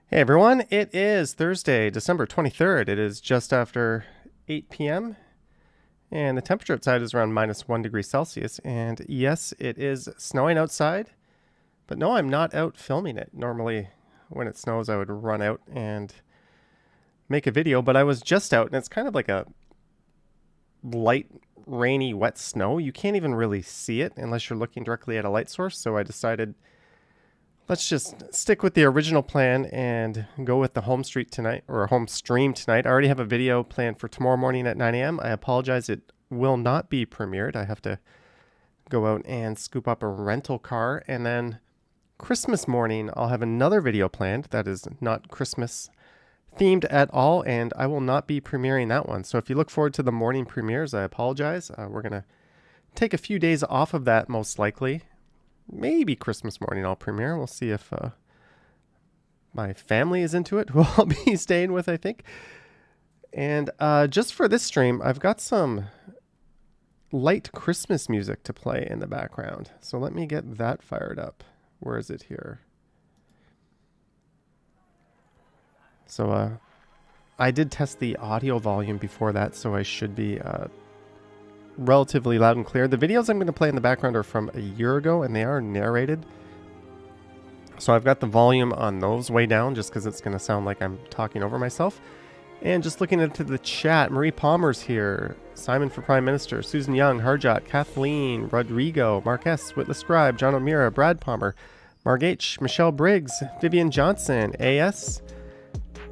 Hey everyone, it is Thursday, December 23rd. It is just after 8 p.m. and the temperature outside is around -1 degree Celsius. And yes, it is snowing outside, but no, I'm not out filming it. Normally, when it snows, I would run out and make a video, but I was just out and it's kind of like a light, rainy, wet snow. You can't even really see it unless you're looking directly at a light source. So I decided let's just stick with the original plan and go with the home street tonight, or home stream tonight. I already have a video planned for tomorrow morning at 9 a.m. I apologize, it will not be premiered. I have to go out and scoop up a rental car, and then Christmas morning I'll have another video planned that is not Christmas themed at all, and I will not be premiering that one. So if you look forward to the morning premieres, I apologize. We're going to take a few days off of that most likely. Maybe Christmas morning I'll premiere. We'll see if my family is into it, who I'll be staying with, I think. And just for this stream, I've got some light Christmas music to play in the background. So let me get that fired up. Where is it here? So I did test the audio volume before that, so I should be relatively loud and clear. The videos I'm going to play in the background are from a year ago, and they are narrated. So I've got the volume on those way down just because it's going to sound like I'm talking over myself. And just looking into the chat, Marie Palmer's here, Simon for Prime Minister, Susan Young, Harjot, Kathleen, Rodrigo, Mark S., Witless Scribe, John O'Meara, Brad Palmer, Marg H., Michelle Briggs, Vivian Johnson, AS,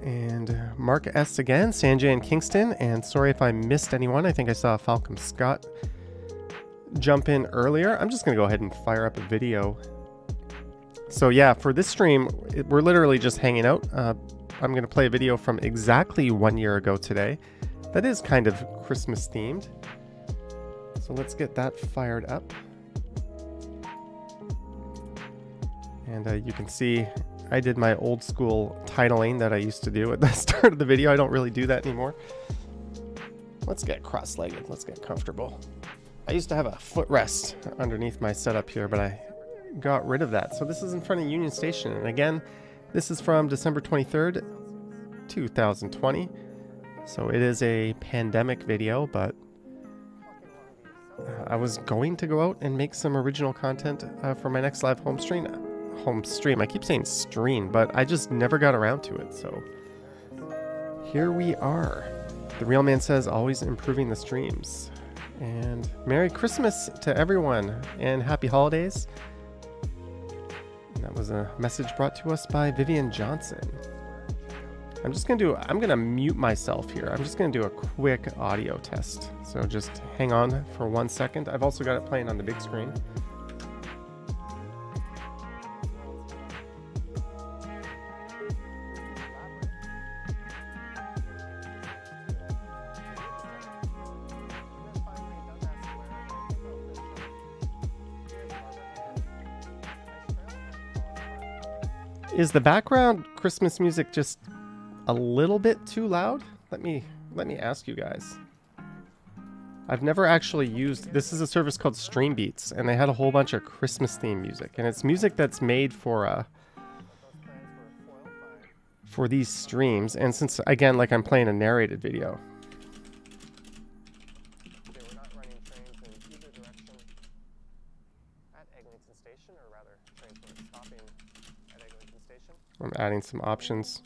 and Mark S. again, Sanjay and Kingston, and sorry if I missed anyone. I think I saw Falcom Scott jump in earlier. I'm just going to go ahead and fire up a video. So yeah, for this stream, we're literally just hanging out. I'm going to play a video from exactly 1 year ago today. That is kind of Christmas themed. So let's get that fired up. And you can see I did my old school titling that I used to do at the start of the video. I don't really do that anymore. Let's get cross-legged. Let's get comfortable. I used to have a footrest underneath my setup here, but I got rid of that. So this is in front of Union Station. And again, this is from December 23rd, 2020. So it is a pandemic video, but I was going to go out and make some original content for my next live home stream. I keep saying stream, but I just never got around to it. So here we are. The Real Man says always improving the streams. And Merry Christmas to everyone and Happy Holidays. And that was a message brought to us by Vivian Johnson. I'm gonna mute myself here. I'm just gonna do a quick audio test. So just hang on for 1 second. I've also got it playing on the big screen. Is the background Christmas music just a little bit too loud? Let me ask you guys. I've never actually used, this is a service called Stream Beats, and they had a whole bunch of Christmas theme music, and it's music that's made for these streams. And since again, like I'm playing a narrated video. I'm adding some options.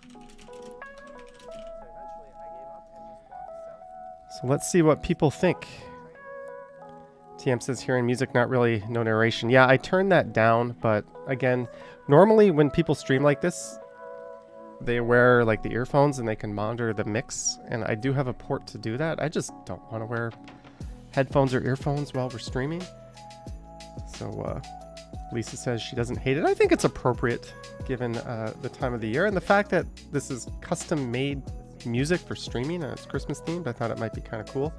So let's see what people think. TM says hearing music, not really, no narration. Yeah, I turned that down, but again, normally when people stream like this, they wear like the earphones and they can monitor the mix, and I do have a port to do that. I just don't want to wear headphones or earphones while we're streaming. So Lisa says she doesn't hate it. I think it's appropriate given the time of the year and the fact that this is custom made music for streaming and it's Christmas themed. I thought it might be kind of cool.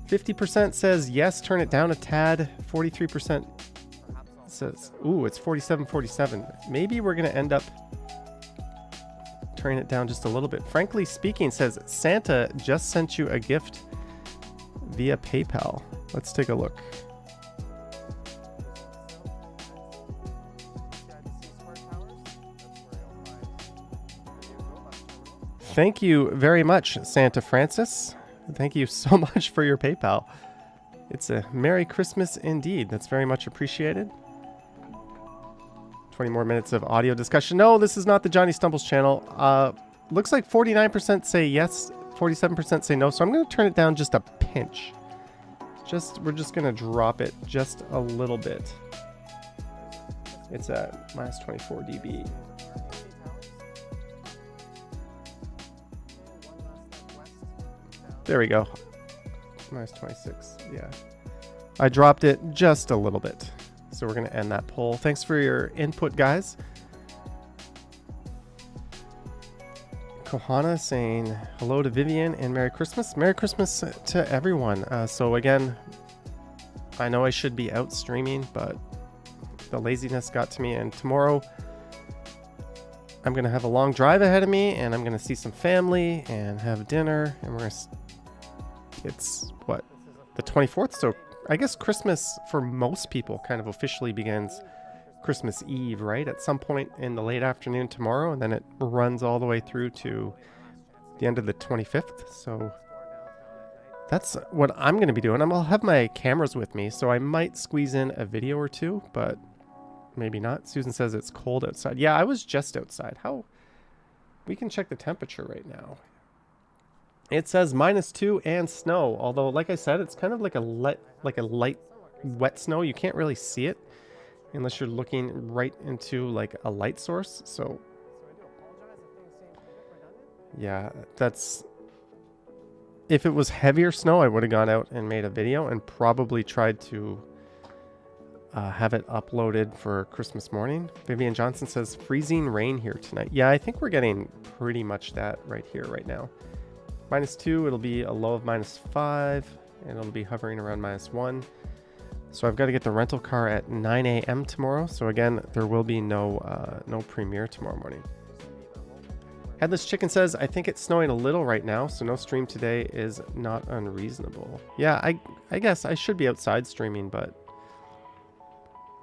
50% says yes, turn it down a tad. 43% says, ooh, it's 47-47. Maybe we're going to end up turning it down just a little bit. Frankly speaking says Santa just sent you a gift via PayPal. Let's take a look. Thank you very much, Santa Francis. Thank you so much for your PayPal. It's a Merry Christmas indeed. That's very much appreciated. 20 more minutes of audio discussion. No, this is not the Johnny Stumbles channel. Looks like 49% say yes, 47% say no. So I'm going to turn it down just a pinch. We're just going to drop it just a little bit. It's at minus 24 dB. There we go. Minus 26. Yeah. I dropped it just a little bit. So we're going to end that poll. Thanks for your input, guys. Kohana saying hello to Vivian and Merry Christmas. Merry Christmas to everyone. So again, I know I should be out streaming, but the laziness got to me. And tomorrow, I'm going to have a long drive ahead of me, and I'm going to see some family and have dinner. And we're going to... It's, what, the 24th? So I guess Christmas for most people kind of officially begins Christmas Eve, right? At some point in the late afternoon tomorrow, and then it runs all the way through to the end of the 25th. So that's what I'm going to be doing. I'll have my cameras with me, so I might squeeze in a video or two, but maybe not. Susan says it's cold outside. Yeah, I was just outside. How? We can check the temperature right now. It says -2 and snow, although like I said, it's kind of like a light wet snow. You can't really see it unless you're looking right into like a light source. So yeah, that's, if it was heavier snow, I would have gone out and made a video and probably tried to have it uploaded for Christmas morning. Vivian Johnson says freezing rain here tonight. Yeah, I think we're getting pretty much that right here right now. -2, it'll be a low of -5, and it'll be hovering around -1. So I've got to get the rental car at 9 a.m. tomorrow. So again, there will be no premiere tomorrow morning. Headless Chicken says, I think it's snowing a little right now, so no stream today is not unreasonable. Yeah, I guess I should be outside streaming, but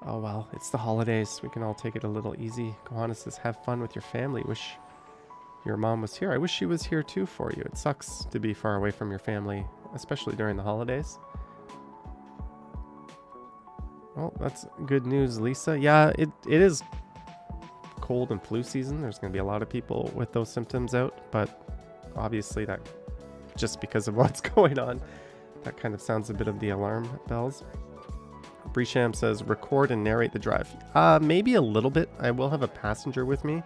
oh well, it's the holidays. We can all take it a little easy. Kohana says, have fun with your family. Wish your mom was here. I wish she was here too for you. It sucks to be far away from your family, especially during the holidays. Well, that's good news, Lisa. Yeah, it is cold and flu season. There's going to be a lot of people with those symptoms out, but obviously that, just because of what's going on, that kind of sounds a bit of the alarm bells. Bresham says, record and narrate the drive. Maybe a little bit. I will have a passenger with me,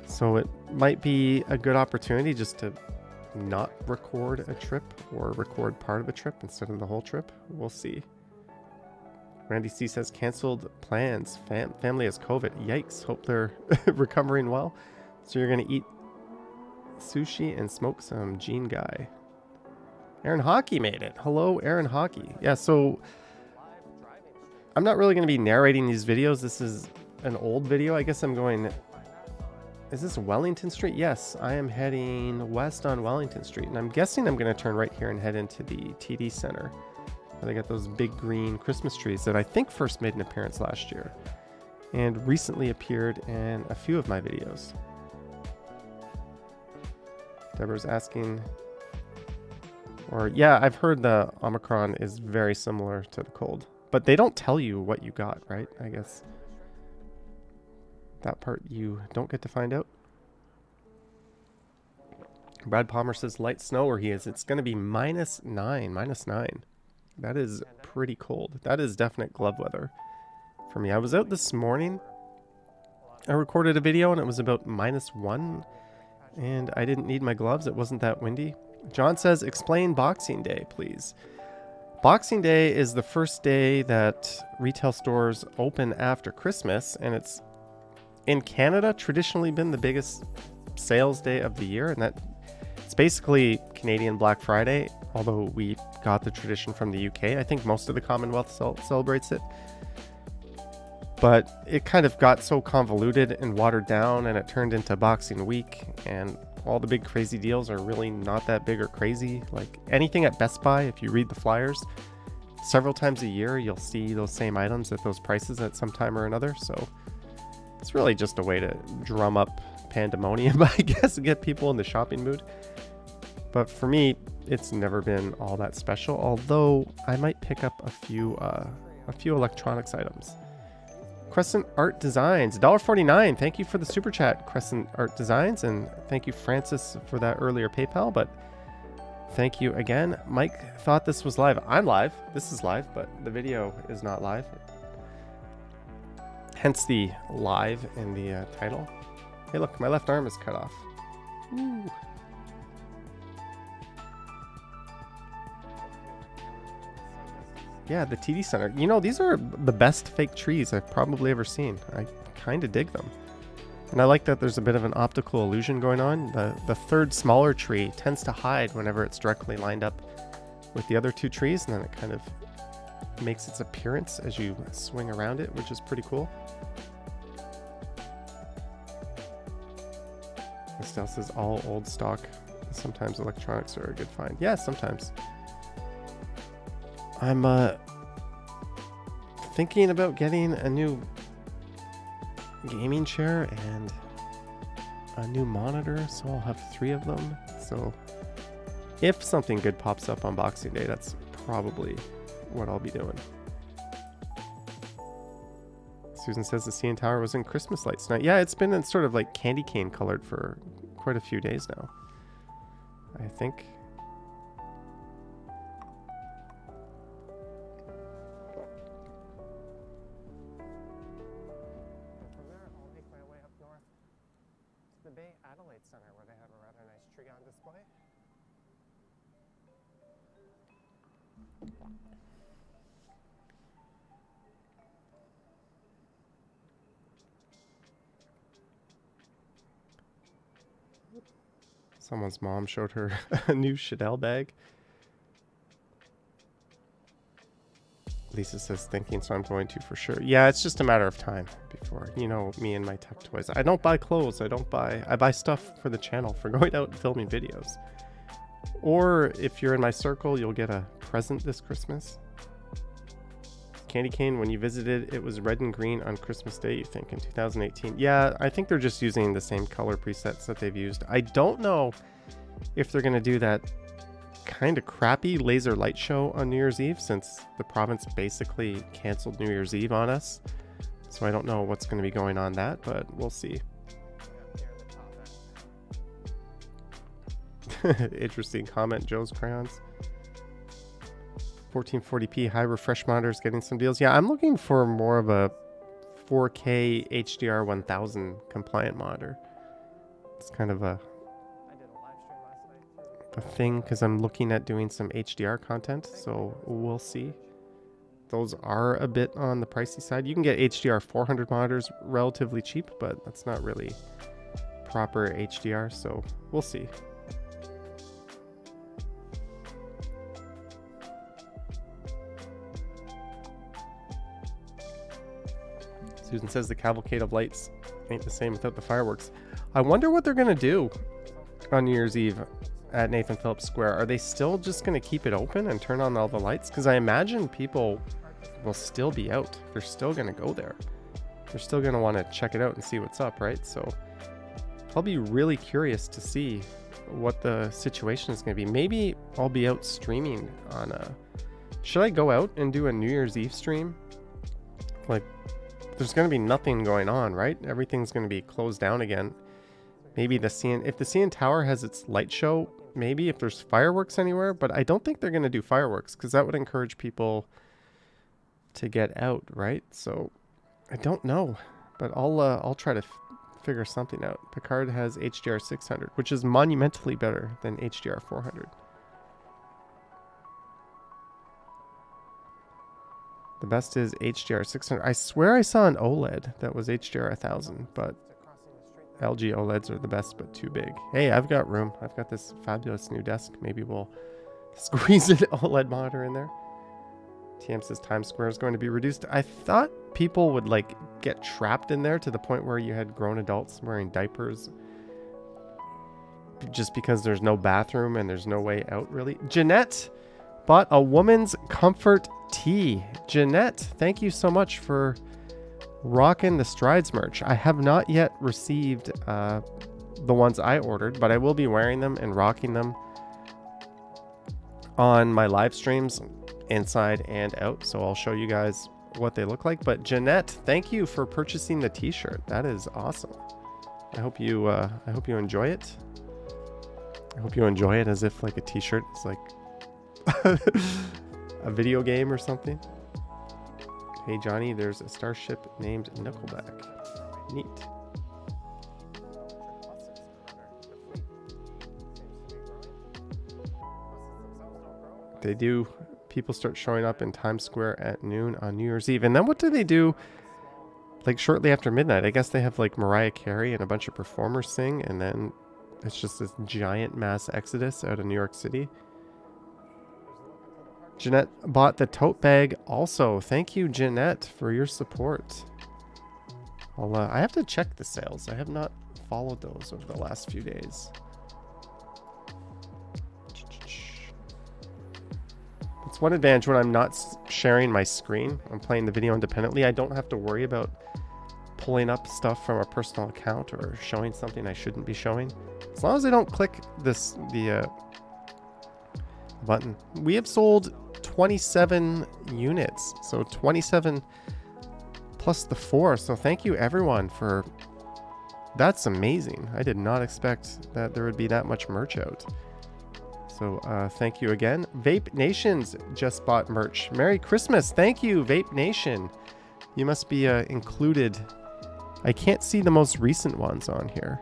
so it might be a good opportunity just to not record a trip or record part of a trip instead of the whole trip. We'll see. Randy C says, canceled plans. Family has COVID. Yikes. Hope they're recovering well. So you're going to eat sushi and smoke some Gene Guy. Aaron Hockey made it. Hello, Aaron Hockey. Yeah, so I'm not really going to be narrating these videos. This is an old video. I guess I'm going... Is this Wellington Street? Yes, I am heading west on Wellington Street. And I'm guessing I'm going to turn right here and head into the TD Center. They got those big green Christmas trees that I think first made an appearance last year and recently appeared in a few of my videos. Deborah's asking, or yeah, I've heard the Omicron is very similar to the cold, but they don't tell you what you got, right? I guess that part you don't get to find out. Brad Palmer says light snow where he is. It's going to be -9. That is pretty cold. That is definite glove weather for me. I was out this morning. I recorded a video and it was about -1 and I didn't need my gloves. It wasn't that windy. John says, explain Boxing Day, please. Boxing Day is the first day that retail stores open after Christmas, and it's in Canada traditionally been the biggest sales day of the year, and that it's basically Canadian Black Friday, although we got the tradition from the UK. I think most of the Commonwealth celebrates it. But it kind of got so convoluted and watered down, and it turned into Boxing Week, and all the big crazy deals are really not that big or crazy. Like anything at Best Buy, if you read the flyers, several times a year you'll see those same items at those prices at some time or another. So it's really just a way to drum up pandemonium, I guess, to get people in the shopping mood. But for me, it's never been all that special, although I might pick up a few electronics items. Crescent Art Designs, $1.49. Thank you for the super chat, Crescent Art Designs, and thank you, Francis, for that earlier PayPal. But thank you again. Mike thought this was live. I'm live. This is live, but the video is not live. Hence the live in the title. Hey, look, my left arm is cut off. Ooh. Yeah, the TD Center. You know, these are the best fake trees I've probably ever seen. I kind of dig them. And I like that there's a bit of an optical illusion going on. The third smaller tree tends to hide whenever it's directly lined up with the other two trees, and then it kind of makes its appearance as you swing around it, which is pretty cool. This house is all old stock. Sometimes electronics are a good find. Yeah, sometimes. I'm thinking about getting a new gaming chair and a new monitor, so I'll have 3 of them. So if something good pops up on Boxing Day, that's probably what I'll be doing. Susan says the CN Tower was in Christmas lights tonight. Yeah, it's been in sort of like candy cane colored for quite a few days now, I think. Someone's mom showed her a new Chanel bag. Lisa says thinking, so I'm going to for sure. Yeah, it's just a matter of time before, you know, me and my tech toys. I don't buy clothes. I buy stuff for the channel, for going out and filming videos. Or if you're in my circle, you'll get a present this Christmas. Candy cane, when you visited, it was red and green on Christmas Day, you think, in 2018. Yeah, I think they're just using the same color presets that they've used. I don't know if they're going to do that kind of crappy laser light show on New Year's Eve, since the province basically canceled New Year's Eve on us. So I don't know what's going to be going on that, but we'll see. Interesting comment, Joe's Crayons. 1440p high refresh monitors getting some deals. Yeah, I'm looking for more of a 4K HDR 1000 compliant monitor. It's kind of a thing because I'm looking at doing some HDR content, so we'll see. Those are a bit on the pricey side. You can get HDR 400 monitors relatively cheap, but that's not really proper HDR, so we'll see. Susan says the cavalcade of lights ain't the same without the fireworks. I wonder what they're going to do on New Year's Eve at Nathan Phillips Square. Are they still just going to keep it open and turn on all the lights? Because I imagine people will still be out. They're still going to go there. They're still going to want to check it out and see what's up, right? So I'll be really curious to see what the situation is going to be. Maybe I'll be out streaming on a... Should I go out and do a New Year's Eve stream? Like, there's going to be nothing going on, right? Everything's going to be closed down again. Maybe if the CN Tower has its light show, maybe if there's fireworks anywhere, but I don't think they're going to do fireworks because that would encourage people to get out, right? So I don't know, but I'll try to figure something out. Picard has HDR 600, which is monumentally better than HDR 400. The best is HDR 600. I swear I saw an OLED that was HDR 1000, but LG OLEDs are the best, but too big. Hey, I've got room. I've got this fabulous new desk. Maybe we'll squeeze an OLED monitor in there. TM says Times Square is going to be reduced. I thought people would like get trapped in there to the point where you had grown adults wearing diapers just because there's no bathroom and there's no way out, really. Jeanette bought a woman's comfort tee. Jeanette, thank you so much for rocking the Strides merch. I have not yet received the ones I ordered, but I will be wearing them and rocking them on my live streams inside and out. So I'll show you guys what they look like. But Jeanette, thank you for purchasing the t-shirt. That is awesome. I hope you enjoy it. I hope you enjoy it as if like a t-shirt is like a video game or something. Hey Johnny, there's a starship named Nickelback. Neat. They do. People start showing up in Times Square at noon on New Year's Eve. And then what do they do like shortly after midnight? I guess they have like Mariah Carey and a bunch of performers sing, and then it's just this giant mass exodus out of New York City. Jeanette bought the tote bag also. Thank you, Jeanette, for your support. I have to check the sales. I have not followed those over the last few days. It's one advantage when I'm not sharing my screen. I'm playing the video independently. I don't have to worry about pulling up stuff from a personal account or showing something I shouldn't be showing. As long as I don't click the button. We have sold 27 units. So 27 plus the 4. So thank you everyone for... That's amazing. I did not expect that there would be that much merch out. So thank you again. Vape Nations just bought merch. Merry Christmas. Thank you, Vape Nation. You must be included. I can't see the most recent ones on here.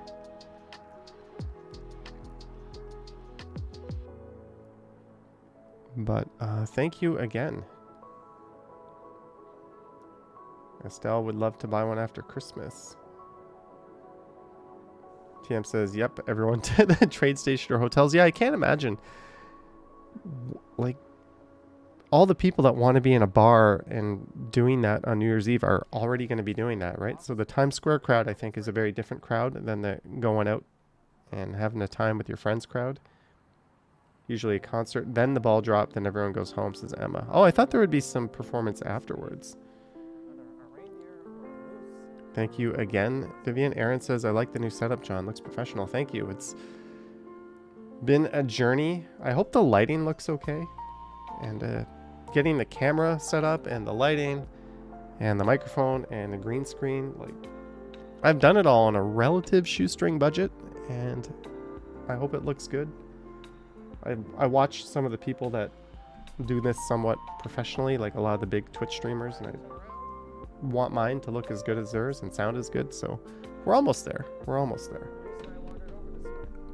But thank you again. Estelle would love to buy one after Christmas. TM says, yep, everyone to the trade station or hotels. Yeah, I can't imagine. Like, all the people that want to be in a bar and doing that on New Year's Eve are already going to be doing that, right? So the Times Square crowd, I think, is a very different crowd than the going out and having a time with your friends crowd. Usually a concert, then the ball drop, then everyone goes home, says Emma. Oh, I thought there would be some performance afterwards. Thank you again, Vivian. Aaron says, I like the new setup, John. Looks professional. Thank you. It's been a journey. I hope the lighting looks okay. And getting the camera set up and the lighting and the microphone and the green screen. Like, I've done it all on a relative shoestring budget, and I hope it looks good. I watch some of the people that do this somewhat professionally, like a lot of the big Twitch streamers, and I want mine to look as good as theirs and sound as good. So we're almost there. We're almost there.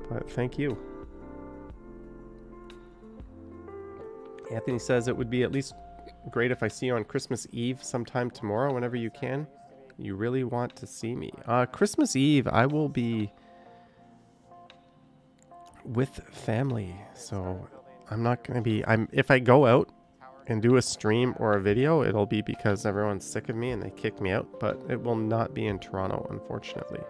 But thank you. Anthony says it would be at least great if I see you on Christmas Eve sometime tomorrow, whenever you can. You really want to see me. Christmas Eve, I will be with family. So I'm not going to be... if I go out and do a stream or a video, it'll be because everyone's sick of me and they kick me out. But it will not be in Toronto, unfortunately.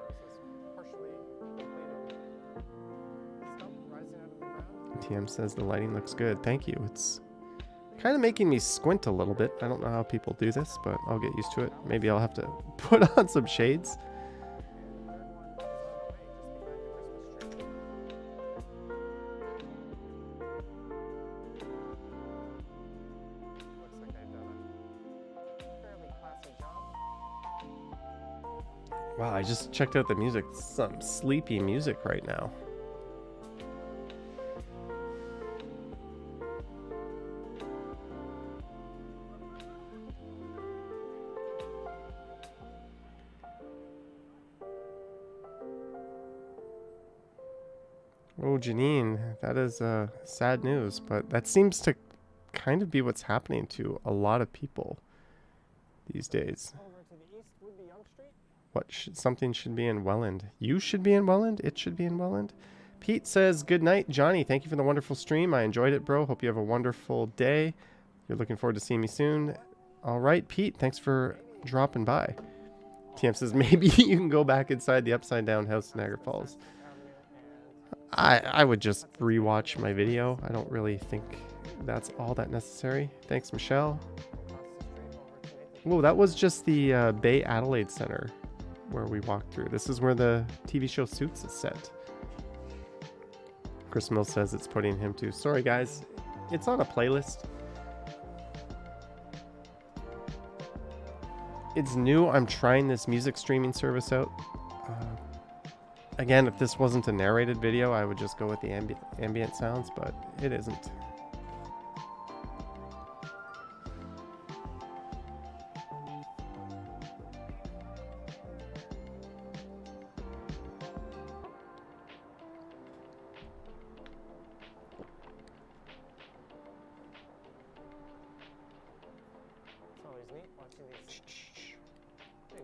TM says the lighting looks good. Thank you. It's kind of making me squint a little bit. I don't know how people do this, but I'll get used to it. Maybe I'll have to put on some shades. Wow, I just checked out the music. Some sleepy music right now. Oh, Janine, that is sad news, but that seems to kind of be what's happening to a lot of people these days. What something should be in Welland? You should be in Welland? It should be in Welland? Pete says, good night, Johnny. Thank you for the wonderful stream. I enjoyed it, bro. Hope you have a wonderful day. You're looking forward to seeing me soon. All right, Pete, thanks for dropping by. TM says, maybe you can go back inside the upside down house in Niagara Falls. I would just rewatch my video. I don't really think that's all that necessary. Thanks, Michelle. Whoa, that was just the Bay Adelaide Center where we walked through. This is where the TV show Suits is set. Chris Mills says it's putting him to. Sorry, guys. It's on a playlist. It's new. I'm trying this music streaming service out. Again, if this wasn't a narrated video, I would just go with the ambient sounds, but it isn't.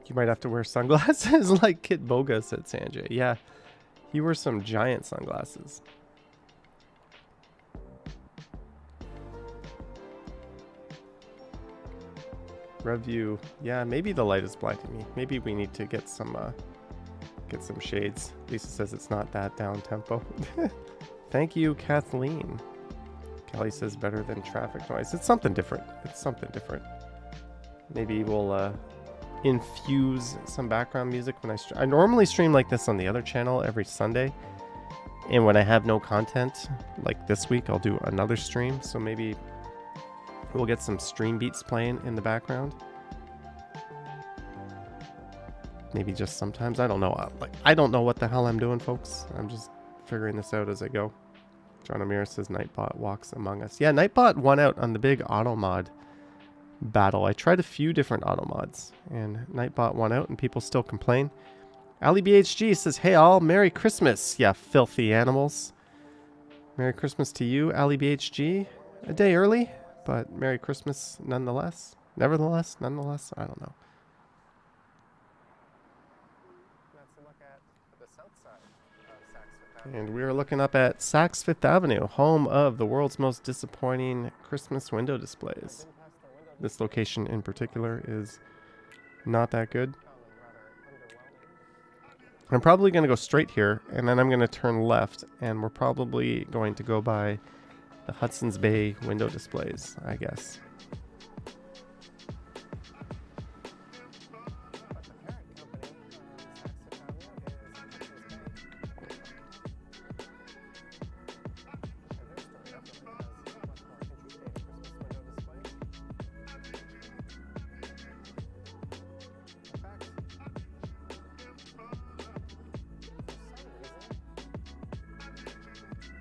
You might have to wear sunglasses like Kit Boga, said Sanjay. Yeah, he wears some giant sunglasses. Review. Yeah, maybe the light is blinding me. Maybe we need to get some shades. Lisa says it's not that down tempo. Thank you, Kathleen. Kelly says better than traffic noise. It's something different. It's something different. Maybe we'll infuse some background music when I normally stream like this on the other channel every Sunday, and when I have no content like this week, I'll do another stream. So maybe we'll get some stream beats playing in the background. Maybe just sometimes. I don't know. I don't know what the hell I'm doing, folks. I'm just figuring this out as I go. John Amir says Nightbot walks among us. Yeah, Nightbot won out on the big auto mod battle. I tried a few different auto mods and Nightbot won out and people still complain. Ali BHG says, hey all, Merry Christmas, yeah, filthy animals. Merry Christmas to you, Ali BHG. A day early, but Merry Christmas nonetheless. Nevertheless, nonetheless, I don't know. Let's look at the south side of Saks Fifth Avenue. And we are looking up at Saks Fifth Avenue, home of the world's most disappointing Christmas window displays. This location in particular is not that good. I'm probably going to go straight here, and then I'm going to turn left, and we're probably going to go by the Hudson's Bay window displays, I guess.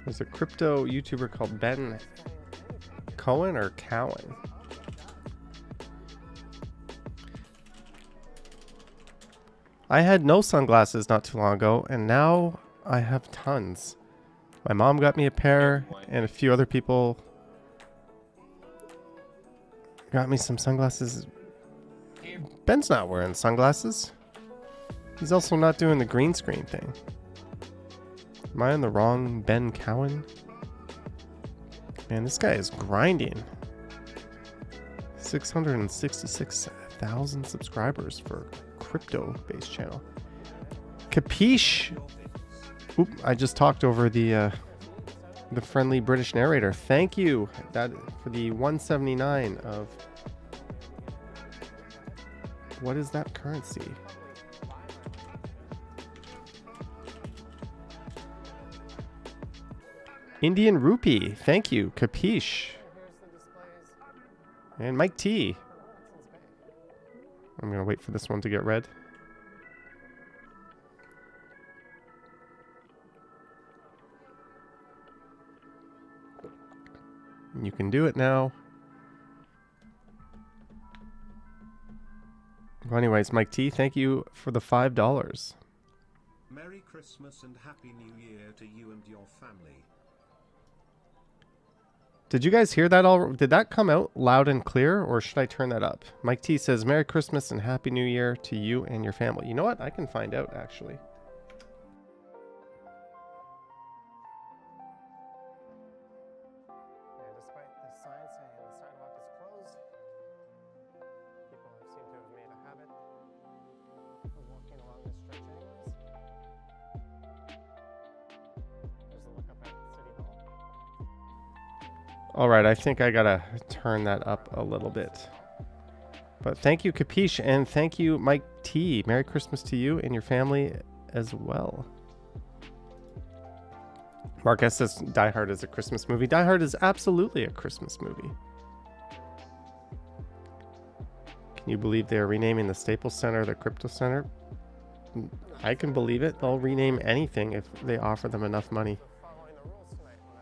There's a crypto YouTuber called Ben Cohen or Cowan. I had no sunglasses not too long ago, and now I have tons. My mom got me a pair, and a few other people got me some sunglasses. Ben's not wearing sunglasses. He's also not doing the green screen thing. Am I on the wrong Ben Cowan? Man, this guy is grinding. 666,000 subscribers for a crypto-based channel. Capiche? Oop, I just talked over the friendly British narrator. Thank you for the 179 of... What is that currency? Indian rupee. Thank you, Capiche. And Mike T. I'm going to wait for this one to get read. You can do it now. Well, anyways, Mike T, thank you for the $5. Merry Christmas and Happy New Year to you and your family. Did you guys hear that all? Did that come out loud and clear, or should I turn that up? Mike T says, Merry Christmas and Happy New Year to you and your family. You know what? I can find out, actually. Yeah, despite the sign saying the sidewalk is closed, people seem to have made a habit of walking along this stretch anyways. There's a look up at City Hall. All right, I think I gotta turn that up a little bit. But thank you, Capiche, and thank you, Mike T. Merry Christmas to you and your family as well. Mark S says Die Hard is a Christmas movie. Die Hard is absolutely a Christmas movie. Can you believe they are renaming the Staples Center the Crypto Center? I can believe it. They'll rename anything if they offer them enough money.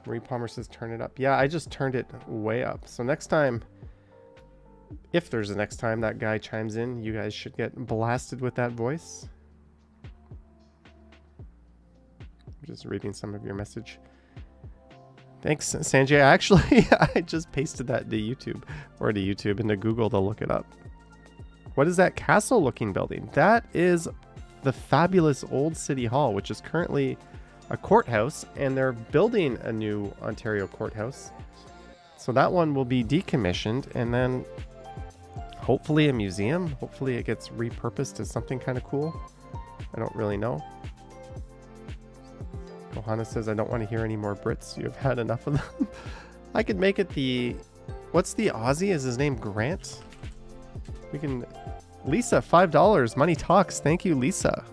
Marie Palmer says turn it up. Yeah, I just turned it way up. So next time, if there's a next time that guy chimes in, you guys should get blasted with that voice. I'm just reading some of your message. Thanks, Sanjay. Actually, I just pasted that to YouTube, or to YouTube, into Google to look it up. What is that castle-looking building? That is the fabulous old City Hall, which is currently a courthouse, and they're building a new Ontario courthouse. So that one will be decommissioned, and then hopefully a museum. Hopefully it gets repurposed as something kind of cool. I don't really know. Johanna says, I don't want to hear any more Brits. You've had enough of them. I could make it the... What's the Aussie? Is his name Grant? We can... Lisa, $5. Money talks. Thank you, Lisa.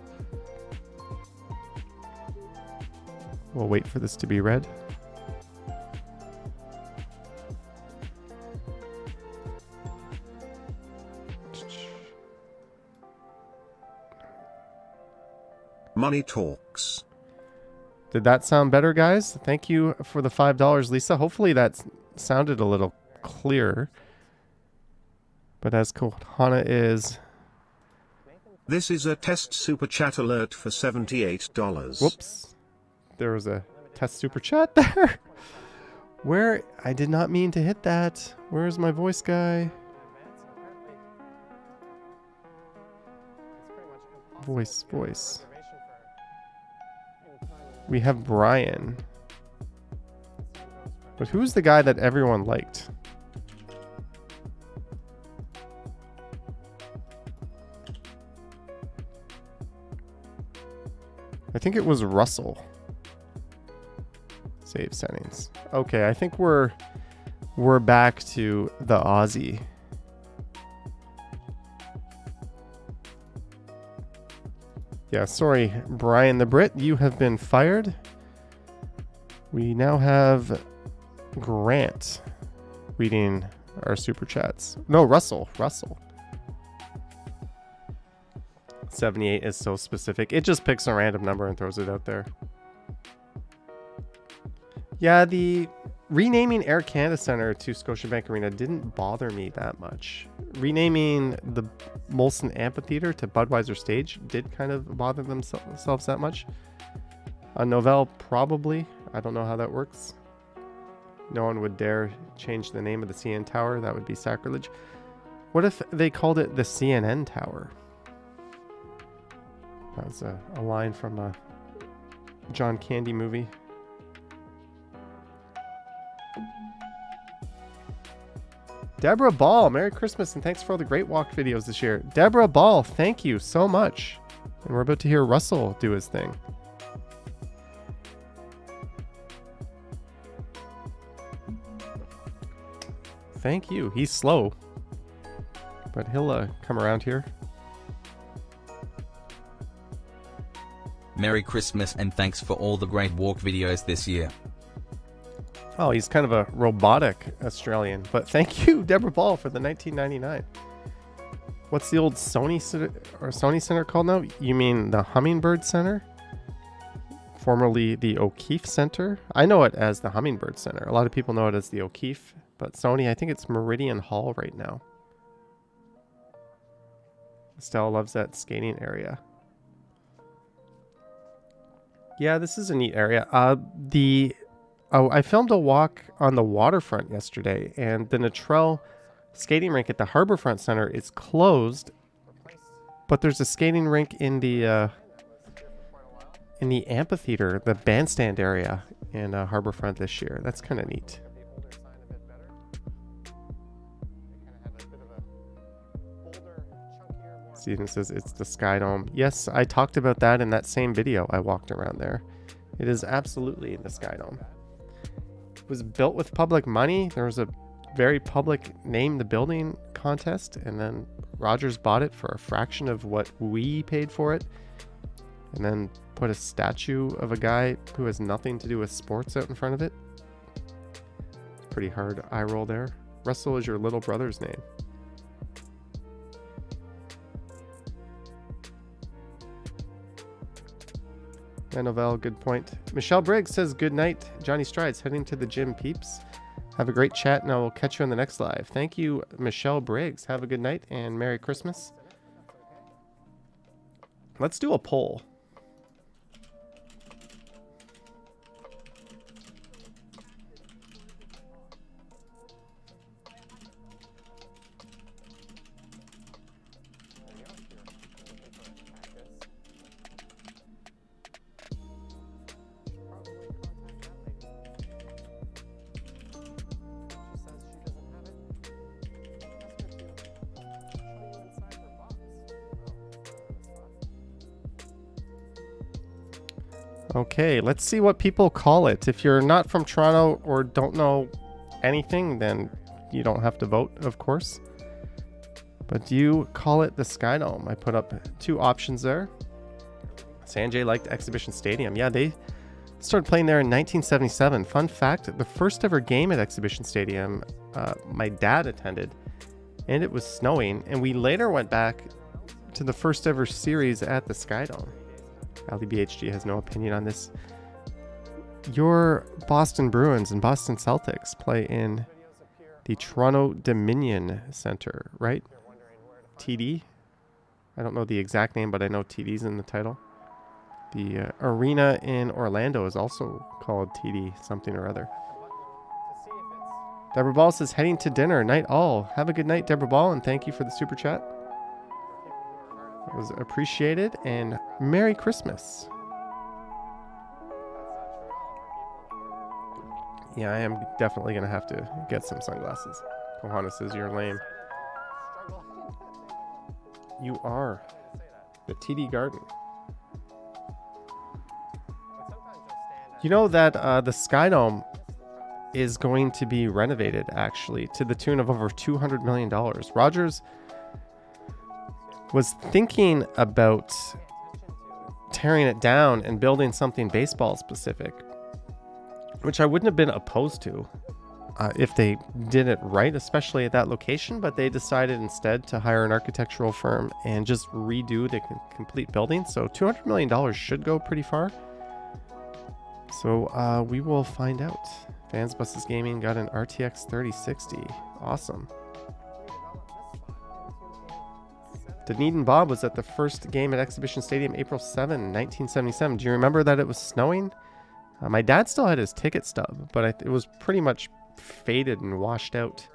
We'll wait for this to be read. Money talks. Did that sound better, guys? Thank you for the $5, Lisa. Hopefully that sounded a little clearer. But as Kohana is... This is a test super chat alert for $78. Whoops. There was a test super chat there. Where? I did not mean to hit that. Where's my voice guy? Voice. We have Brian. But who's the guy that everyone liked? I think it was Russell. Save settings. Okay, I think we're back to the Aussie. Yeah, sorry, Brian the Brit, you have been fired. We now have Grant reading our super chats. No, Russell. 78 is so specific. It just picks a random number and throws it out there. Yeah, the renaming Air Canada Centre to Scotiabank Arena didn't bother me that much. Renaming the Molson Amphitheatre to Budweiser Stage did kind of bother themselves that much. Novell, probably. I don't know how that works. No one would dare change the name of the CN Tower. That would be sacrilege. What if they called it the CNN Tower? That was a line from a John Candy movie. Deborah Ball, Merry Christmas and thanks for all the great walk videos this year. Deborah Ball, thank you so much. And we're about to hear Russell do his thing. Thank you. He's slow, but he'll come around here. Merry Christmas and thanks for all the great walk videos this year. Oh, he's kind of a robotic Australian, but thank you, Deborah Ball, for the 1999. What's the old Sony Center called now? You mean the Hummingbird Center? Formerly the O'Keefe Center? I know it as the Hummingbird Center. A lot of people know it as the O'Keefe, but Sony, I think it's Meridian Hall right now. Estelle loves that skating area. Yeah, this is a neat area. I filmed a walk on the waterfront yesterday, and the Natrel skating rink at the Harbourfront Center is closed, but there's a skating rink in the amphitheater, the bandstand area in Harbourfront this year. That's kind of neat. Steven says it's the Skydome. Yes, I talked about that in that same video. I walked around there. It is absolutely the Skydome. It was built with public money. There was a very public name the building contest, and then Rogers bought it for a fraction of what we paid for it, and then put a statue of a guy who has nothing to do with sports out in front of it. Pretty hard eye roll there. Russell is your little brother's name. Novell, good point. Michelle Briggs says, good night. Johnny Strides heading to the gym, peeps. Have a great chat, and I will catch you on the next live. Thank you, Michelle Briggs. Have a good night, and Merry Christmas. Let's do a poll. Okay, let's see what people call it. If you're not from Toronto or don't know anything, then you don't have to vote, of course. But do you call it the Skydome? I put up 2 options there. Sanjay liked Exhibition Stadium. Yeah, they started playing there in 1977. Fun fact, the first ever game at Exhibition Stadium, my dad attended, and it was snowing, and we later went back to the first ever series at the Skydome. Ali BHG has no opinion on this. Your Boston Bruins and Boston Celtics play in the Toronto Dominion Center, right? TD? I don't know the exact name, but I know TD's in the title. The arena in Orlando is also called TD something or other. Deborah Ball says, heading to dinner. Night all. Have a good night, Deborah Ball, and thank you for the super chat. It was appreciated, and Merry Christmas. Yeah, I am definitely going to have to get some sunglasses. Kohana says you're lame. You are. The TD Garden. You know that the Skydome is going to be renovated, actually, to the tune of over $200 million. Rogers was thinking about tearing it down and building something baseball specific, which I wouldn't have been opposed to if they did it right, especially at that location. But they decided instead to hire an architectural firm and just redo the complete building. So $200 million should go pretty far. So we will find out. Fans Buses Gaming got an RTX 3060. Awesome. Dunedin Bob was at the first game at Exhibition Stadium April 7, 1977. Do you remember that it was snowing? My dad still had his ticket stub, but it was pretty much faded and washed out.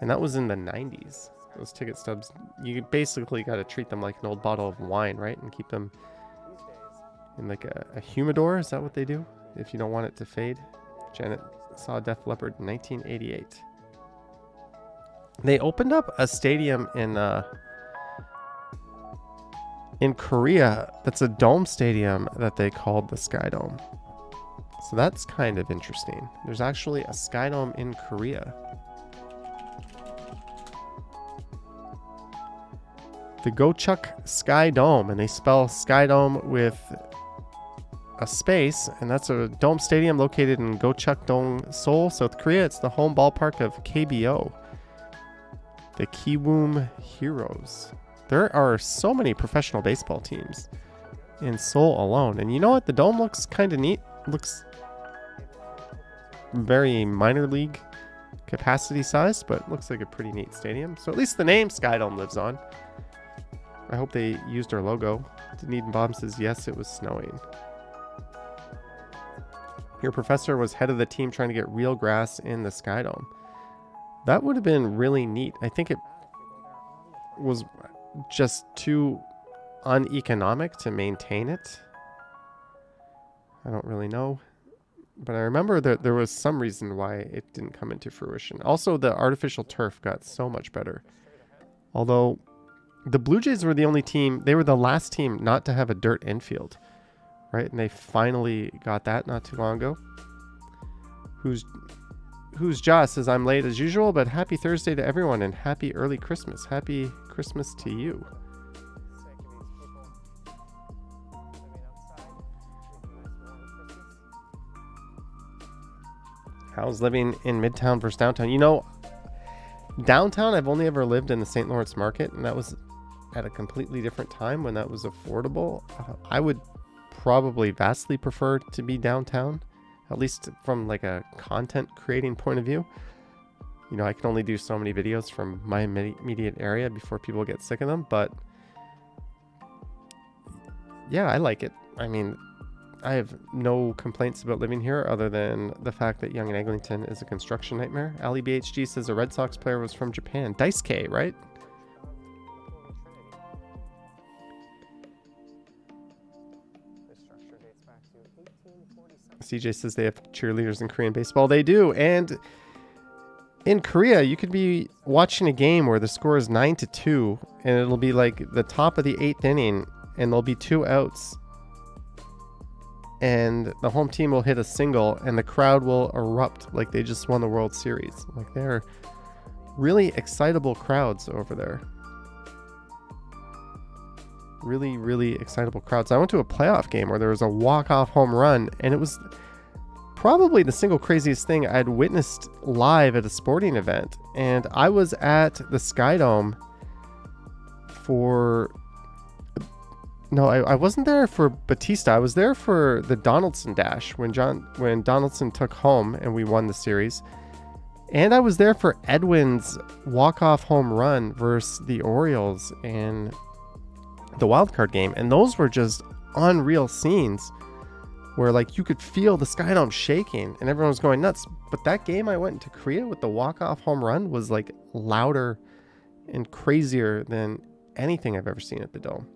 And that was in the 90s. Those ticket stubs, you basically got to treat them like an old bottle of wine, right? And keep them in like a humidor. Is that what they do? If you don't want it to fade. Janet saw Def Leppard in 1988. They opened up a stadium in Korea that's a dome stadium that they called the Skydome. So that's kind of interesting. There's actually a Skydome in Korea. The Gochuk Skydome, and they spell Skydome with a space, and that's a dome stadium located in Gochuk-dong, Seoul, South Korea. It's the home ballpark of KBO, the Kiwoom Heroes. There are so many professional baseball teams in Seoul alone. And you know what? The dome looks kind of neat. Looks very minor league capacity sized, but looks like a pretty neat stadium. So at least the name Skydome lives on. I hope they used our logo. Dunedin Bob says, yes, it was snowing. Your professor was head of the team trying to get real grass in the Skydome. That would have been really neat. I think it was just too uneconomic to maintain it. I don't really know, but I remember that there was some reason why it didn't come into fruition. Also, the artificial turf got so much better. Although the Blue Jays were the only team, they were the last team not to have a dirt infield, right? And they finally got that not too long ago. Who's Joss says I'm late as usual, but happy Thursday to everyone and happy early Christmas. Happy Christmas to you. How's living in Midtown versus downtown? You know, downtown, I've only ever lived in the St. Lawrence Market, and that was at a completely different time when that was affordable. I would probably vastly prefer to be downtown, at least from like a content creating point of view. You know, I can only do so many videos from my immediate area before people get sick of them, but yeah, I like it. I mean, I have no complaints about living here other than the fact that Yonge and Eglinton is a construction nightmare. Ali BHG says a Red Sox player was from Japan. Daisuke, right? CJ says they have cheerleaders in Korean baseball. They do. And in Korea, you could be watching a game where the score is 9-2, and it'll be like the top of the 8th inning, and there'll be 2 outs. And the home team will hit a single, and the crowd will erupt like they just won the World Series. Like, they're really excitable crowds over there. Really, really excitable crowds. I went to a playoff game where there was a walk-off home run, and it was probably the single craziest thing I'd witnessed live at a sporting event. And I was at the Skydome for... No, I wasn't there for Batista. I was there for the Donaldson Dash when Donaldson took home and we won the series. And I was there for Edwin's walk-off home run versus the Orioles in the wildcard game. And those were just unreal scenes where like you could feel the Skydome shaking and everyone was going nuts. But that game I went into Korea with the walk-off home run was like louder and crazier than anything I've ever seen at the Dome.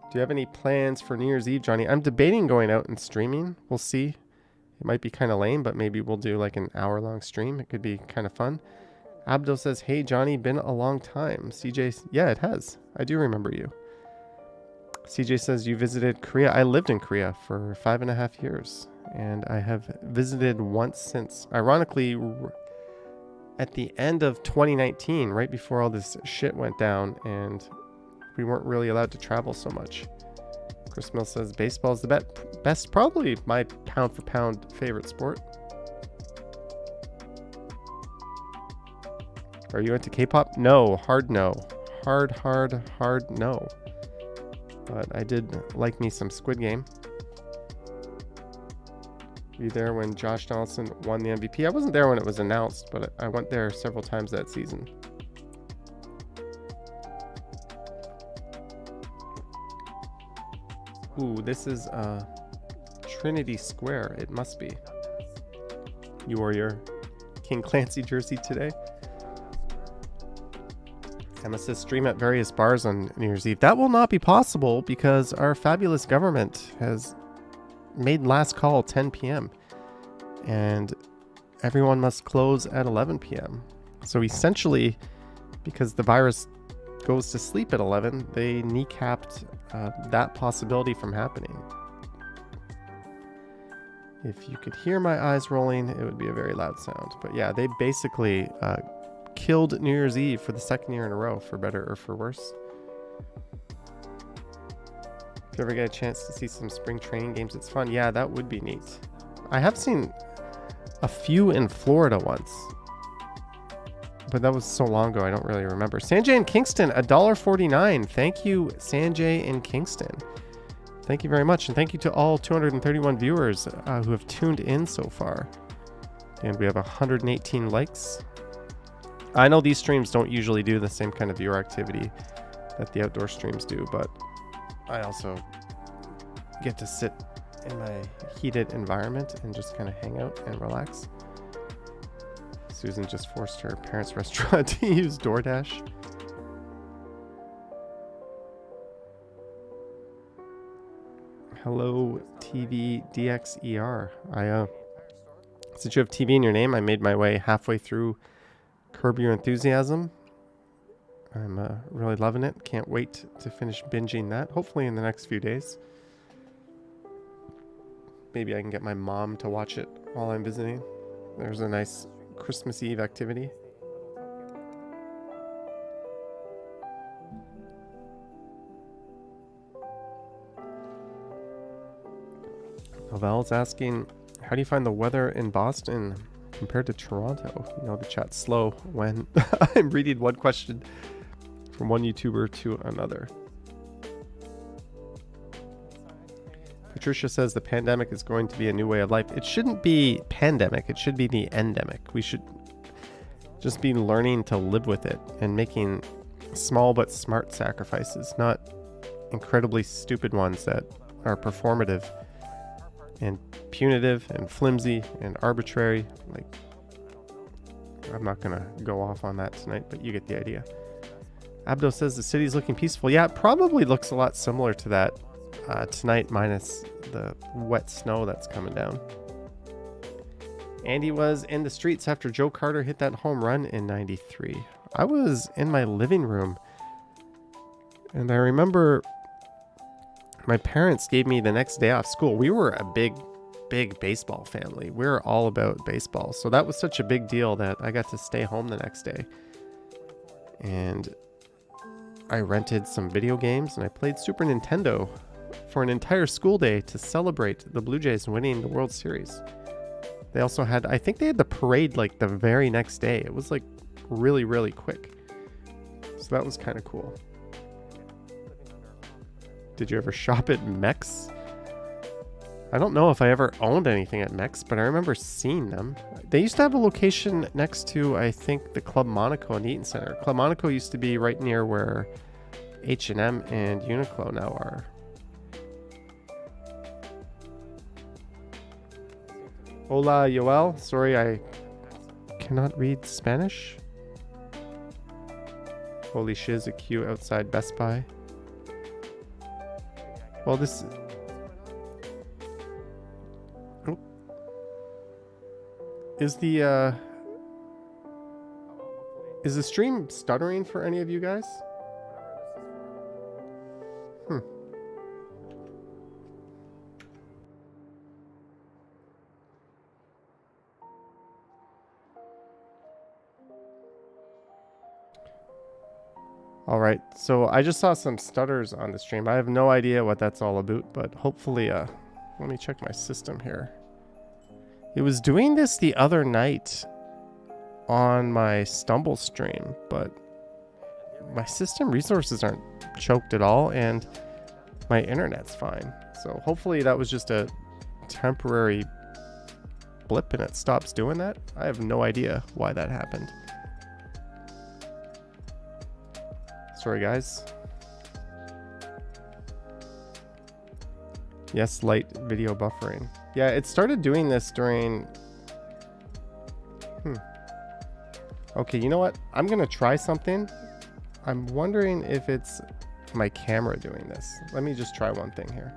Do you have any plans for New Year's Eve, Johnny? I'm debating going out and streaming. We'll see. It might be kind of lame, but maybe we'll do like an hour-long stream. It could be kind of fun. Abdo says, hey, Johnny, been a long time. CJ, yeah, it has. I do remember you. CJ says, you visited Korea. I lived in Korea for 5.5 years, and I have visited once since. Ironically, at the end of 2019, right before all this shit went down, and we weren't really allowed to travel so much. Chris Mill says baseball is the best, probably my pound for pound favorite sport. Are you into K-pop? No, hard no. Hard no. But I did like me some Squid Game. Were you there when Josh Donaldson won the MVP? I wasn't there when it was announced, but I went there several times that season. Ooh, this is Trinity Square. It must be. You wore your King Clancy jersey today. Emma says stream at various bars on New Year's Eve. That will not be possible because our fabulous government has made last call 10 p.m. and everyone must close at 11 p.m. So essentially, because the virus goes to sleep at 11, they kneecapped that possibility from happening. If you could hear my eyes rolling, it would be a very loud sound. But yeah, they basically killed New Year's Eve for the second year in a row, for better or for worse. If you ever get a chance to see some spring training games, it's fun. Yeah, that would be neat. I have seen a few in Florida once, but that was so long ago I don't really remember. Sanjay in Kingston, $1.49. Thank you, Sanjay in Kingston. Thank you very much, and thank you to all 231 viewers who have tuned in so far. And we have 118 likes. I know these streams don't usually do the same kind of viewer activity that the outdoor streams do, but I also get to sit in my heated environment and just kind of hang out and relax. Susan just forced her parents' restaurant to use DoorDash. Hello, TV DXER. Since you have TV in your name, I made my way halfway through Curb Your Enthusiasm. I'm really loving it. Can't wait to finish binging that, hopefully in the next few days. maybe I can get my mom to watch it while I'm visiting. There's a nice Christmas Eve activity. Novelle's asking, how do you find the weather in Boston compared to Toronto? You know, the chat's slow when I'm reading one question from one YouTuber to another. Patricia says the pandemic is going to be a new way of life. It shouldn't be pandemic. It should be the endemic. We should just be learning to live with it and making small but smart sacrifices, not incredibly stupid ones that are performative and punitive and flimsy and arbitrary. Like, I'm not gonna go off on that tonight, but you get the idea. Abdo says the city's looking peaceful. Yeah, it probably looks a lot similar to that tonight, minus the wet snow that's coming down. Andy was in the streets after Joe Carter hit that home run in '93. I was in my living room, and I remember my parents gave me the next day off school. We were a big baseball family. We were all about baseball. So that was such a big deal that I got to stay home the next day. And I rented some video games and I played Super Nintendo for an entire school day to celebrate the Blue Jays winning the World Series. They also had, I think they had the parade like the very next day. It was like really, really quick. So that was kind of cool. Did you ever shop at Mex? I don't know if I ever owned anything at Mex, but I remember seeing them. They used to have a location next to, I think, the Club Monaco and Eaton Center. Club Monaco used to be right near where H&M and Uniqlo now are. Hola, Yoel. Sorry, I cannot read Spanish. Holy shiz, a queue outside Best Buy. Well, this... Oh. Is the stream stuttering for any of you guys? All right, so I just saw some stutters on the stream. I have no idea what that's all about, but hopefully, let me check my system here. It was doing this the other night on my Stumble stream, but my system resources aren't choked at all, and my internet's fine. So hopefully that was just a temporary blip and it stops doing that. I have no idea why that happened. Sorry, guys. Yes, light video buffering. Yeah, it started doing this during... Okay, you know what? I'm going to try something. I'm wondering if it's my camera doing this. Let me just try one thing here.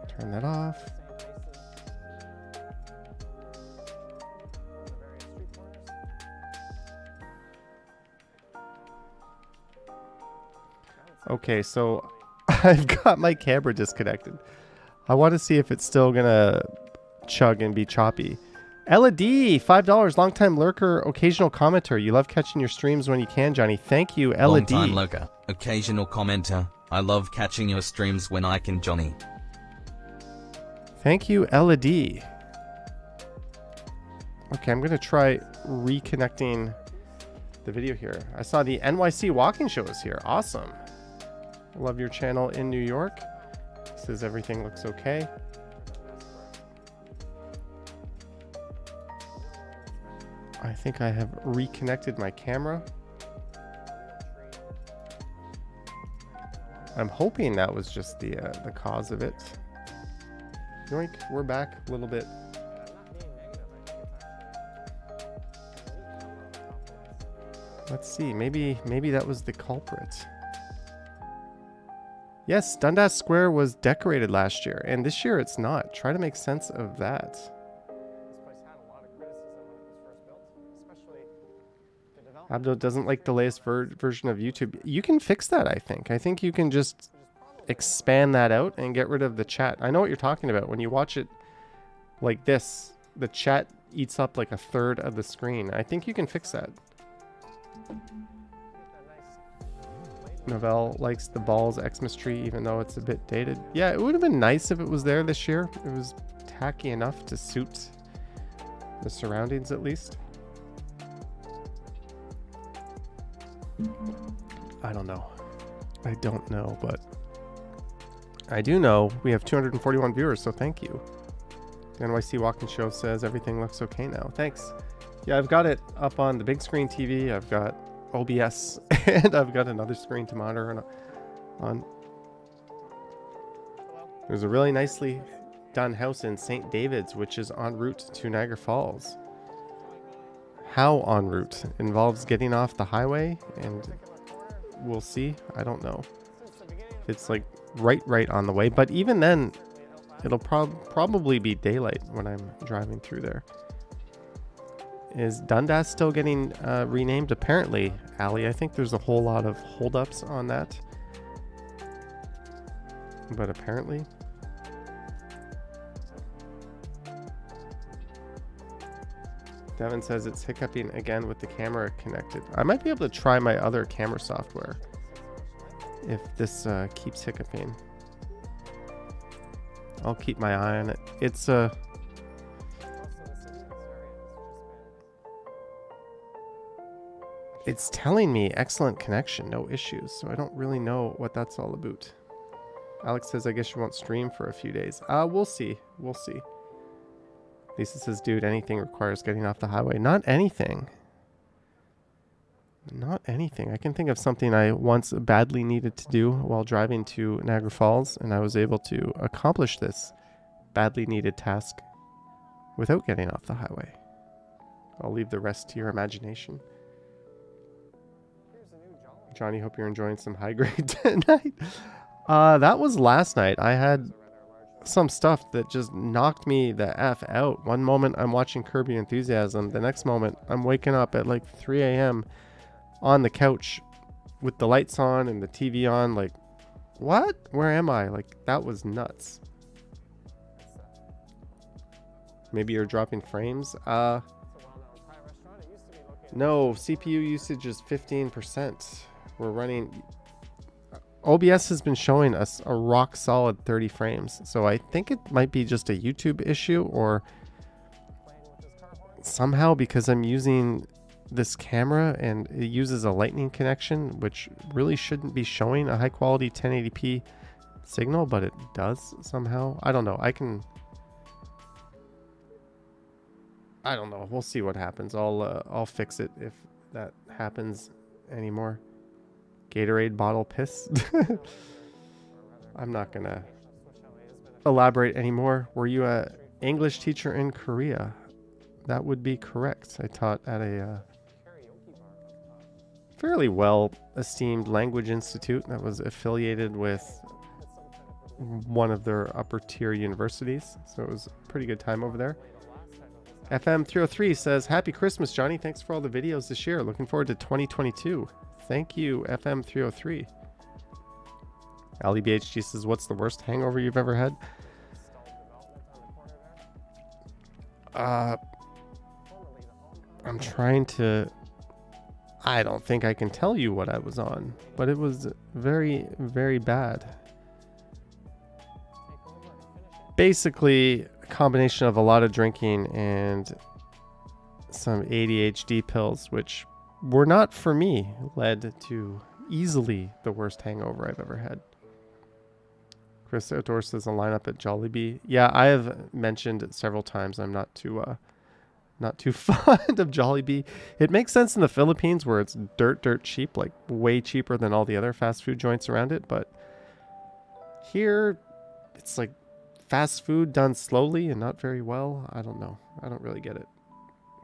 Turn that off. Okay, so I've got my camera disconnected. I want to see if it's still gonna chug and be choppy. Ella D, $5, longtime lurker, occasional commenter. You love catching your streams when you can, Johnny. Thank you, Ella D. Long-time lurker, occasional commenter. I love catching your streams when I can, Johnny. Thank you, Ella D. Okay, I'm gonna try reconnecting the video here. I saw the NYC walking show is here. Awesome. Love your channel in New York. Says everything looks okay. I think I have reconnected my camera. I'm hoping that was just the cause of it. Yoink, we're back a little bit. Let's see, maybe that was the culprit. Yes, Dundas Square was decorated last year, and this year it's not. Try to make sense of that. This place had a lot of criticism when it was first built, especially the development. Abdo doesn't like the latest version of YouTube. You can fix that, I think. I think you can just expand that out and get rid of the chat. I know what you're talking about. When you watch it like this, the chat eats up like a third of the screen. I think you can fix that. Novell likes the Balls Xmas tree even though it's a bit dated. Yeah, it would have been nice if it was there this year. It was tacky enough to suit the surroundings at least. I don't know. I don't know, but I do know we have 241 viewers, so thank you. The NYC Walking Show says everything looks okay now. Thanks. Yeah, I've got it up on the big screen TV. I've got OBS, and I've got another screen to monitor on. There's a really nicely done house in St. David's, which is en route to Niagara Falls. How en route? Involves getting off the highway, and we'll see. I don't know. It's like right on the way, but even then, it'll probably be daylight when I'm driving through there. Is Dundas still getting renamed? Apparently, Ali. I think there's a whole lot of holdups on that. But apparently. Devin says it's hiccuping again with the camera connected. I might be able to try my other camera software if this keeps hiccuping. I'll keep my eye on it. It's telling me excellent connection, no issues, so I don't really know what that's all about. Alex says, I guess you won't stream for a few days. We'll see. We'll see. Lisa says, dude, anything requires getting off the highway. Not anything. Not anything. I can think of something I once badly needed to do while driving to Niagara Falls, and I was able to accomplish this badly needed task without getting off the highway. I'll leave the rest to your imagination. Johnny, hope you're enjoying some high grade tonight. That was last night. I had some stuff that just knocked me the F out. One moment I'm watching Curb Your Enthusiasm. The next moment I'm waking up at like 3 a.m. on the couch with the lights on and the TV on. Like, what? Where am I? Like, that was nuts. Maybe you're dropping frames. No, CPU usage is 15%. We're running... OBS has been showing us a rock solid 30 frames. So I think it might be just a YouTube issue, or somehow because I'm using this camera and it uses a lightning connection, which really shouldn't be showing a high quality 1080p signal, but it does somehow. I don't know. I don't know. We'll see what happens. I'll fix it if that happens anymore. Gatorade bottle piss. I'm not gonna elaborate anymore. Were you a English teacher in Korea? That would be correct. I taught at a fairly well esteemed language institute that was affiliated with one of their upper tier universities, so it was a pretty good time over there. FM 303 says, happy Christmas, Johnny. Thanks for all the videos this year. Looking forward to 2022. Thank you, FM 303. Ali BHG says, what's the worst hangover you've ever had? I'm trying to... I don't think I can tell you what I was on, but it was very, very bad. Basically, a combination of a lot of drinking and some ADHD pills, which were not for me, led to easily the worst hangover I've ever had. Chris Outdoors says a lineup at Jollibee. Yeah, I have mentioned several times I'm not too fond of Jollibee. It makes sense in the Philippines where it's dirt cheap, like way cheaper than all the other fast food joints around it. But here, it's like fast food done slowly and not very well. I don't know. I don't really get it.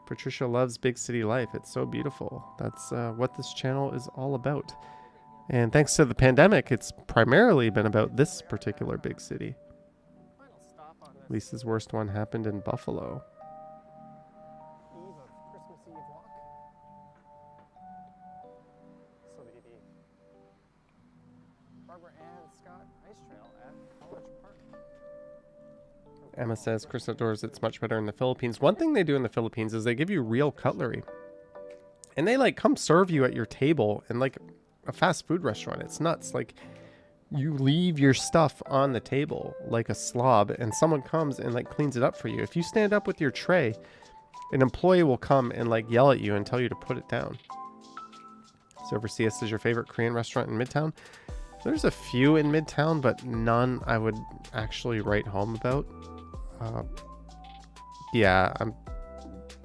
Patricia loves big city life. It's so beautiful. That's what this channel is all about. And thanks to the pandemic, it's primarily been about this particular big city. Lisa's worst one happened in Buffalo. Emma says, Chris Outdoors, it's much better in the Philippines. One thing they do in the Philippines is they give you real cutlery. And they like come serve you at your table in like a fast food restaurant. It's nuts. Like you leave your stuff on the table like a slob and someone comes and like cleans it up for you. If you stand up with your tray, an employee will come and like yell at you and tell you to put it down. Server CS is your favorite Korean restaurant in Midtown? There's a few in Midtown, but none I would actually write home about. Yeah, I'm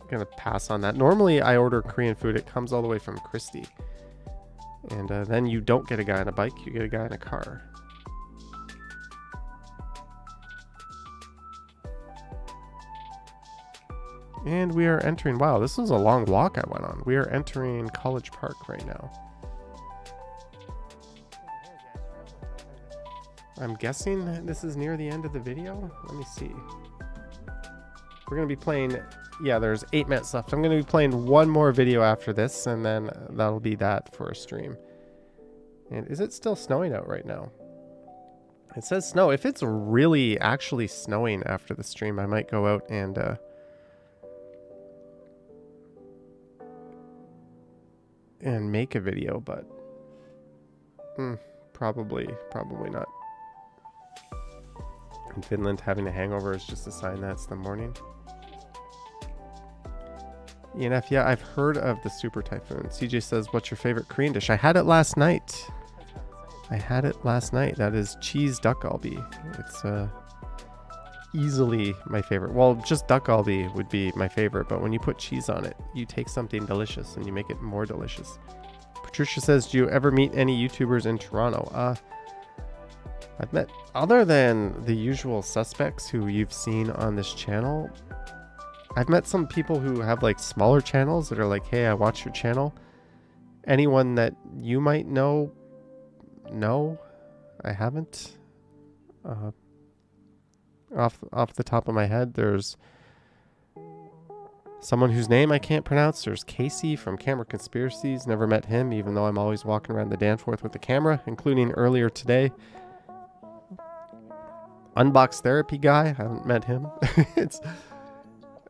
gonna pass on that. Normally I order Korean food. It comes all the way from Christie. And then you don't get a guy on a bike, you get a guy in a car. And we are entering, wow, this was a long walk I went on. We are entering College Park right now. I'm guessing this is near the end of the video. Let me see. We're going to be playing, yeah, there's 8 minutes left. I'm going to be playing one more video after this, and then that'll be that for a stream. And is it still snowing out right now? It says snow. If it's really actually snowing after the stream, I might go out and make a video, but probably not. In Finland, having a hangover is just a sign that it's the morning. ENF, yeah, I've heard of the super typhoon. CJ says, what's your favorite Korean dish? I had it last night. That is cheese duck galbi. It's easily my favorite. Well, just duck galbi would be my favorite, but when you put cheese on it, you take something delicious and you make it more delicious. Patricia says, do you ever meet any YouTubers in Toronto? I've met, other than the usual suspects who you've seen on this channel, I've met some people who have like smaller channels that are like, hey, I watch your channel. Anyone that you might know? No, I haven't. Off the top of my head, there's someone whose name I can't pronounce. There's Casey from Camera Conspiracies. Never met him, even though I'm always walking around the Danforth with the camera, including earlier today. Unbox Therapy guy, I haven't met him. It's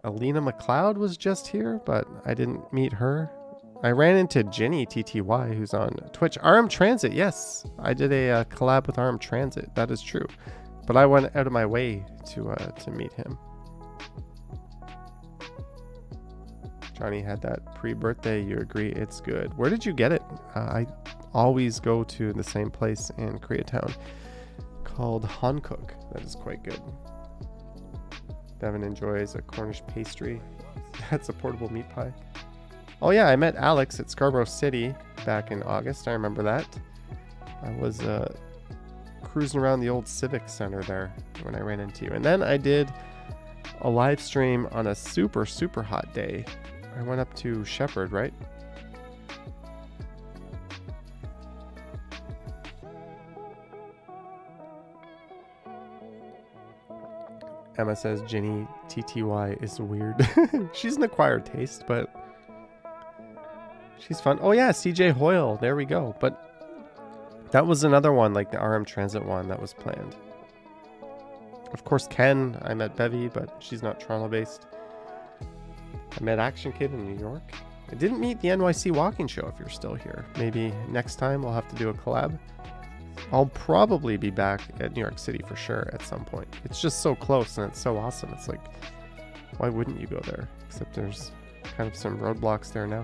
Alina McLeod was just here, but I didn't meet her. I ran into Jenny TTY, who's on Twitch. RM Transit, yes, I did a collab with RM Transit. That is true, but I went out of my way to meet him. Johnny had that pre-birthday. You agree? It's good. Where did you get it? I always go to the same place in Koreatown called Hankook. That is quite good. Devin enjoys a Cornish pastry. That's a portable meat pie. Oh yeah, I met Alex at Scarborough City back in August. I remember that. I was cruising around the old Civic Center there when I ran into you. And then I did a live stream on a super hot day. I went up to Shepherd, right? Emma says Jenny TTY is weird. She's an acquired taste, but she's fun. Oh yeah, CJ Hoyle. There we go. But that was another one, like the RM Transit one that was planned. Of course, Ken. I met Bevy, but she's not Toronto based. I met Action Kid in New York. I didn't meet the NYC Walking Show if you're still here. Maybe next time we'll have to do a collab. I'll probably be back at New York City for sure at some point. It's just so close and it's so awesome. It's like, why wouldn't you go there? Except there's kind of some roadblocks there now.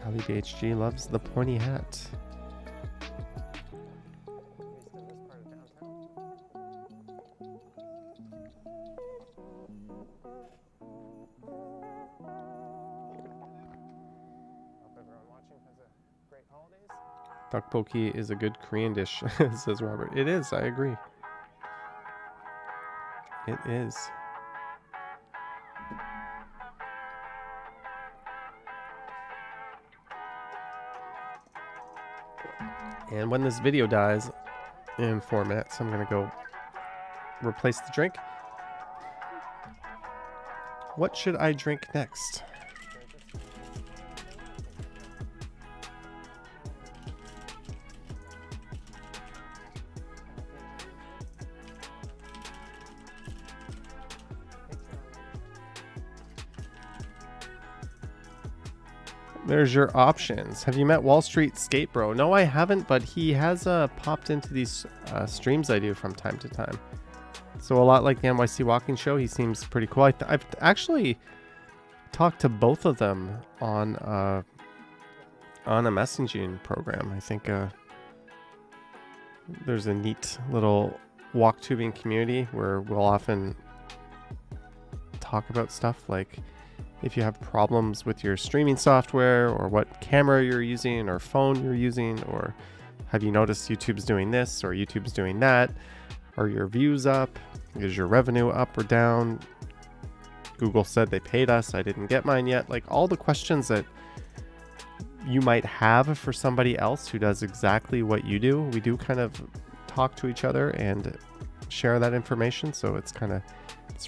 Ali BHG loves the pointy hat. Tteokbokki is a good Korean dish, says Robert. It is, I agree. It is. And when this video dies in 4 minutes, I'm going to go replace the drink. What should I drink next? There's your options. Have you met Wall Street Skate Bro? No, I haven't, but he has popped into these streams I do from time to time. So a lot like the NYC Walking Show, he seems pretty cool. I've actually talked to both of them on a messaging program. I think there's a neat little walk tubing community where we'll often talk about stuff like if you have problems with your streaming software or what camera you're using or phone you're using, or have you noticed YouTube's doing this or YouTube's doing that? Are your views up? Is your revenue up or down? Google said they paid us. I didn't get mine yet. Like all the questions that you might have for somebody else who does exactly what you do. We do kind of talk to each other and share that information. So it's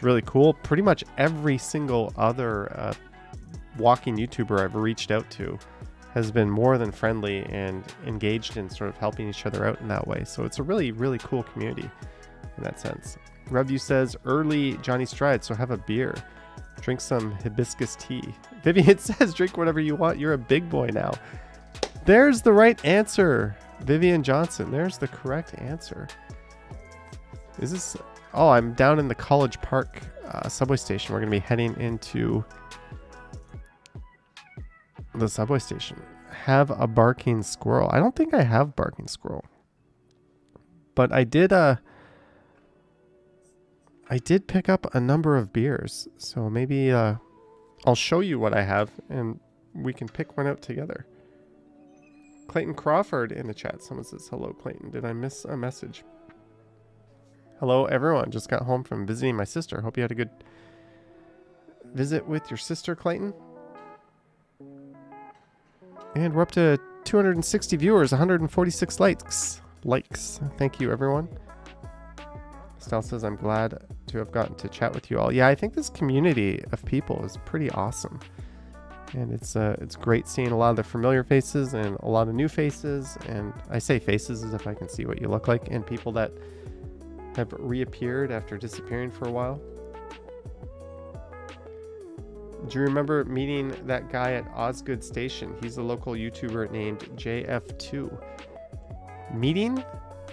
really cool. Pretty much every single other walking YouTuber I've reached out to has been more than friendly and engaged in sort of helping each other out in that way. So it's a really, really cool community in that sense. Review says early Johnny Stride, so have a beer. Drink some hibiscus tea. Vivian says drink whatever you want. You're a big boy now. There's the right answer. Vivian Johnson. There's the correct answer. Is this... Oh, I'm down in the College Park subway station. We're going to be heading into the subway station. Have a barking squirrel. I don't think I have barking squirrel. But I did pick up a number of beers. So maybe I'll show you what I have and we can pick one out together. Clayton Crawford in the chat. Someone says, hello, Clayton. Did I miss a message? Hello, everyone. Just got home from visiting my sister. Hope you had a good visit with your sister, Clayton. And we're up to 260 viewers, 146 likes. Thank you, everyone. Estelle says, I'm glad to have gotten to chat with you all. Yeah, I think this community of people is pretty awesome. And it's great seeing a lot of the familiar faces and a lot of new faces. And I say faces as if I can see what you look like, and people that have reappeared after disappearing for a while. Do you remember meeting that guy at Osgood Station? He's a local YouTuber named JF2. Meeting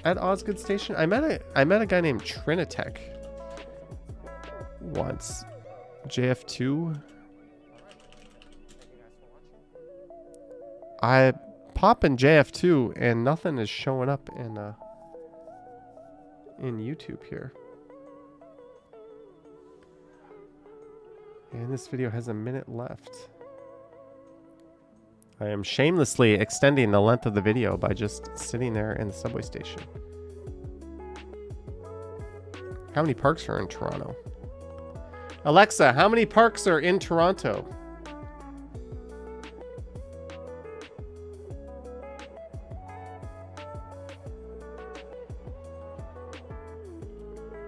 at Osgood Station? I met a guy named Trinitech once. JF2. I pop in JF2 and nothing is showing up in YouTube here. And this video has a minute left. I am shamelessly extending the length of the video by just sitting there in the subway station. How many parks are in Toronto? Alexa, how many parks are in Toronto?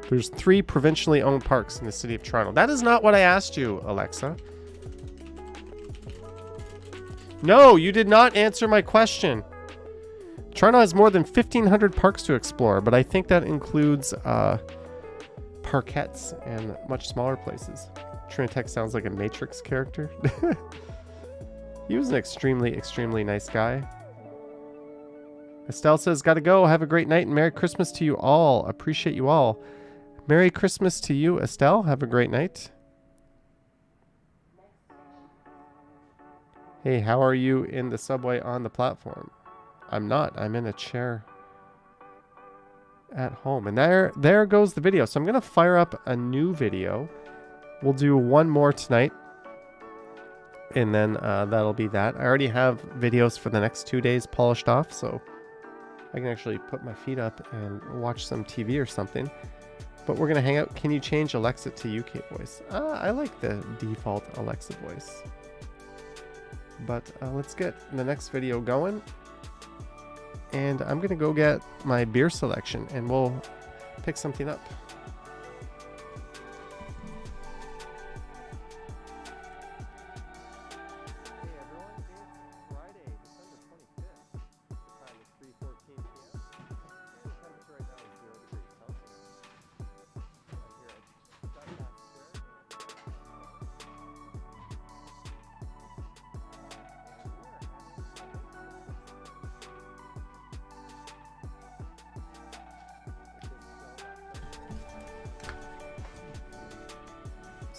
There's 3 provincially owned parks in the city of Toronto. That is not what I asked you, Alexa. No, you did not answer my question. Toronto has more than 1,500 parks to explore, but I think that includes parkettes and much smaller places. Trinitech sounds like a Matrix character. He was an extremely, extremely nice guy. Estelle says, gotta go. Have a great night and Merry Christmas to you all. Appreciate you all. Merry Christmas to you, Estelle. Have a great night. Hey, how are you in the subway on the platform? I'm not. I'm in a chair at home. And there goes the video. So I'm going to fire up a new video. We'll do one more tonight. And then that'll be that. I already have videos for the next 2 days polished off. So I can actually put my feet up and watch some TV or something. But we're going to hang out. Can you change Alexa to UK voice? I like the default Alexa voice. But let's get the next video going. And I'm going to go get my beer selection and we'll pick something up.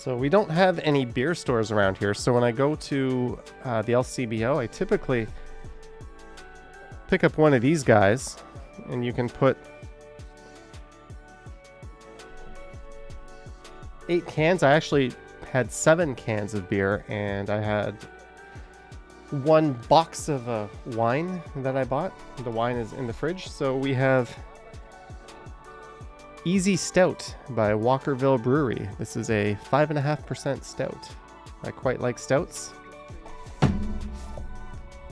So we don't have any beer stores around here. So when I go to the LCBO, I typically pick up one of these guys, and you can put 8 cans. I actually had 7 cans of beer, and I had 1 box of wine that I bought. The wine is in the fridge. So we have Easy Stout by Walkerville Brewery. This is a 5.5% stout. I quite like stouts.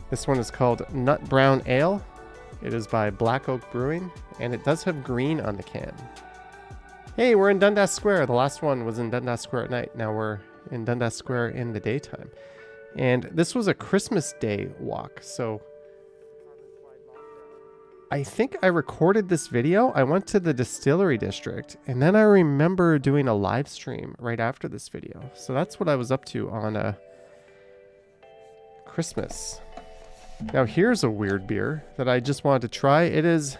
This one is called Nut Brown Ale. It is by Black Oak Brewing, and it does have green on the can. Hey, we're in Dundas Square. The last one was in Dundas Square at night. Now we're in Dundas Square in the daytime. And this was a Christmas Day walk, so I think I recorded this video. I went to the distillery district, and then I remember doing a live stream right after this video. So that's what I was up to on Christmas. Now here's a weird beer that I just wanted to try. It is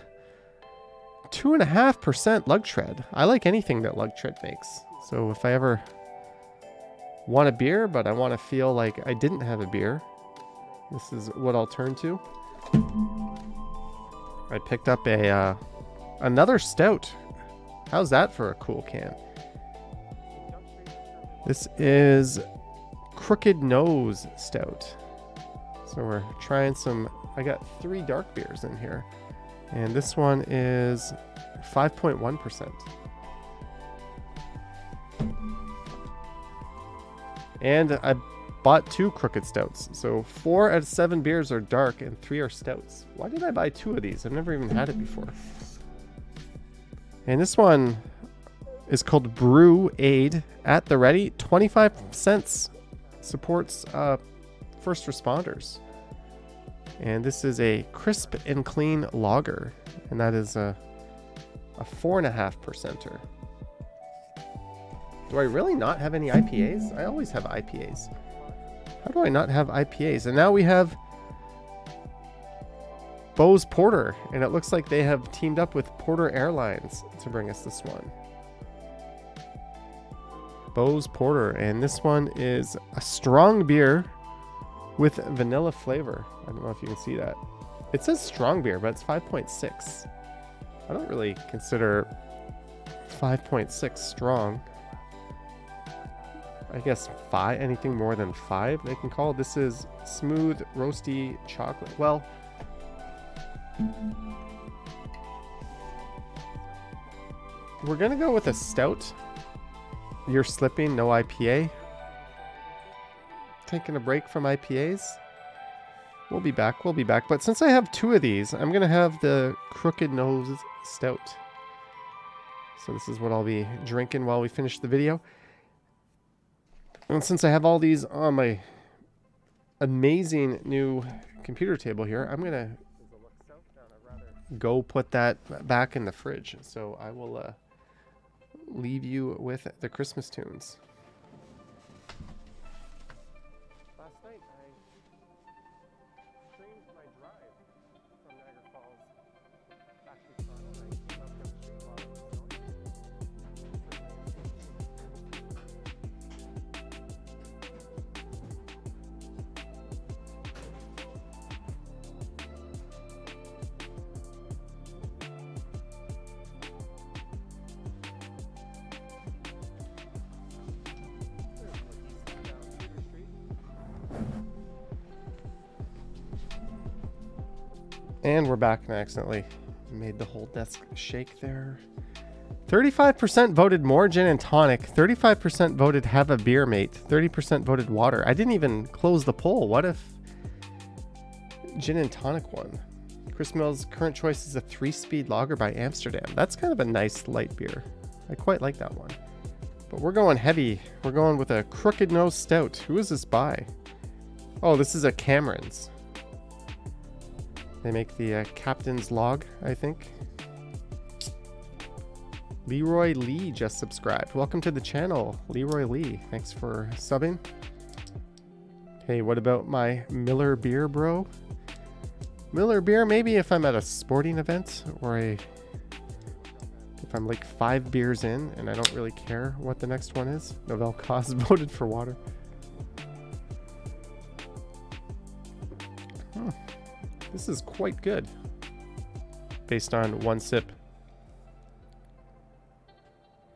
2.5% lug tread. I like anything that lug tread makes. So if I ever want a beer, but I want to feel like I didn't have a beer, this is what I'll turn to. I picked up another stout. How's that for a cool can? This is Crooked Nose Stout. So we're trying some, I got 3 dark beers in here. And this one is 5.1%. And I bought 2 Crooked Stouts. So 4 out of 7 beers are dark and 3 are stouts. Why did I buy 2 of these? I've never even had it before. And this one is called Brew Aid at the Ready. 25 cents. Supports first responders. And this is a crisp and clean lager. And that is a 4.5%er. Do I really not have any IPAs? I always have IPAs. How do I not have IPAs? And now we have Bose Porter. And it looks like they have teamed up with Porter Airlines to bring us this one. Bose Porter. And this one is a strong beer with vanilla flavor. I don't know if you can see that. It says strong beer, but it's 5.6. I don't really consider 5.6 strong. I guess 5, anything more than 5 they can call. This is smooth, roasty chocolate. Well, we're gonna go with a stout. You're slipping, no IPA. Taking a break from IPAs. We'll be back. But since I have 2 of these, I'm gonna have the Crooked Nose Stout. So this is what I'll be drinking while we finish the video. And since I have all these on my amazing new computer table here, I'm gonna go put that back in the fridge. So I will leave you with the Christmas tunes. Last night I streamed my drive from Niagara Falls back to Toronto. I came up from the street while it was And we're back, and I accidentally made the whole desk shake there. 35% voted more gin and tonic. 35% voted have a beer, mate. 30% voted water. I didn't even close the poll. What if gin and tonic won? Chris Mill's current choice is a 3-speed lager by Amsterdam. That's kind of a nice light beer. I quite like that one. But we're going heavy. We're going with a Crooked Nose Stout. Who is this by? Oh, this is a Cameron's. They make the Captain's Log, I think. Leroy Lee just subscribed. Welcome to the channel, Leroy Lee. Thanks for subbing. Hey, what about my Miller beer, bro? Miller beer, maybe if I'm at a sporting event or a if I'm like 5 beers in and I don't really care what the next one is. Novel Cause voted for water. This is quite good based on one sip.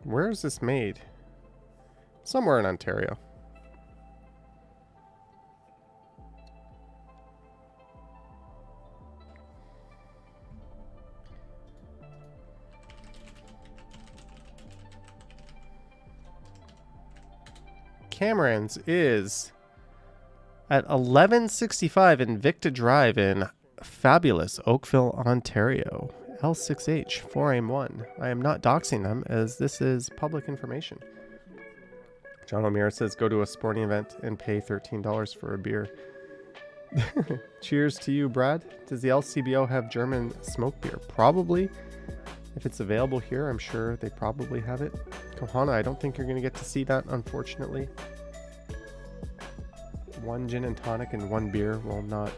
Where is this made? Somewhere in Ontario. Cameron's is at 1165 Invicta Drive in fabulous Oakville, Ontario. L6H 4AM1. I am not doxing them as this is public information. John O'Meara says go to a sporting event and pay $13 for a beer. Cheers to you, Brad. Does the LCBO have German smoke beer? Probably. If it's available here, I'm sure they probably have it. Kohana, I don't think you're going to get to see that, unfortunately. 1 gin and tonic and 1 beer will not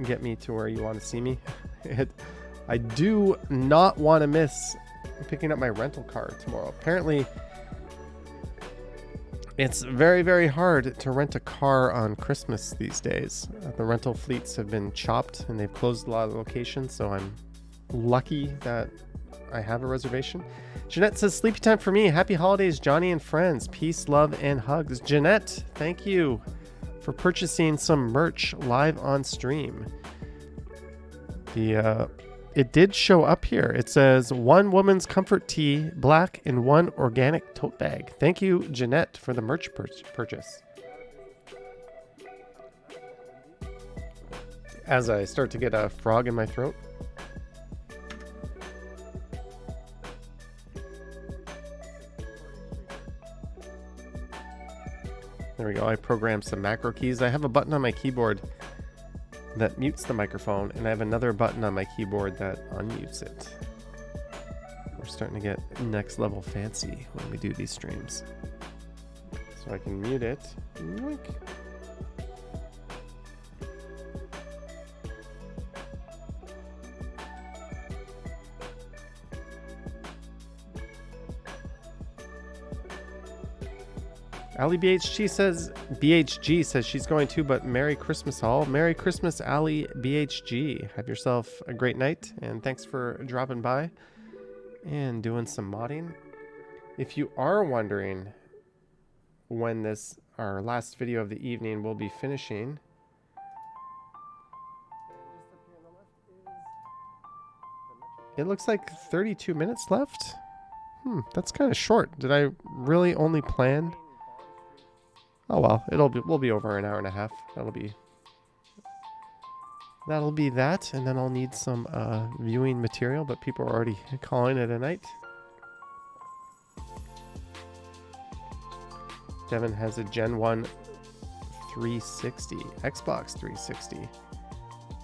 get me to where you want to see me. I do not want to miss picking up my rental car tomorrow. Apparently, it's very, very hard to rent a car on Christmas these days. The rental fleets have been chopped and they've closed a lot of locations, so I'm lucky that I have a reservation. Jeanette says, sleepy time for me. Happy holidays, Johnny and friends. Peace, love, and hugs. Jeanette, thank you for purchasing some merch live on stream. It did show up here. It says 1 woman's comfort tee, black, and 1 organic tote bag. Thank you, Jeanette, for the merch purchase. As I start to get a frog in my throat. There we go. I programmed some macro keys. I have a button on my keyboard that mutes the microphone, and I have another button on my keyboard that unmutes it. We're starting to get next level fancy when we do these streams. So I can mute it. Yoink. Ali BHG says she's going to, but Merry Christmas all. Merry Christmas, Ali BHG. Have yourself a great night, and thanks for dropping by and doing some modding. If you are wondering when our last video of the evening will be finishing, it looks like 32 minutes left. That's kind of short. Did I really only plan? Oh well, we'll be over an hour and a half. That'll be that, and then I'll need some viewing material, but people are already calling it a night. Devin has a Gen 1 360, Xbox 360.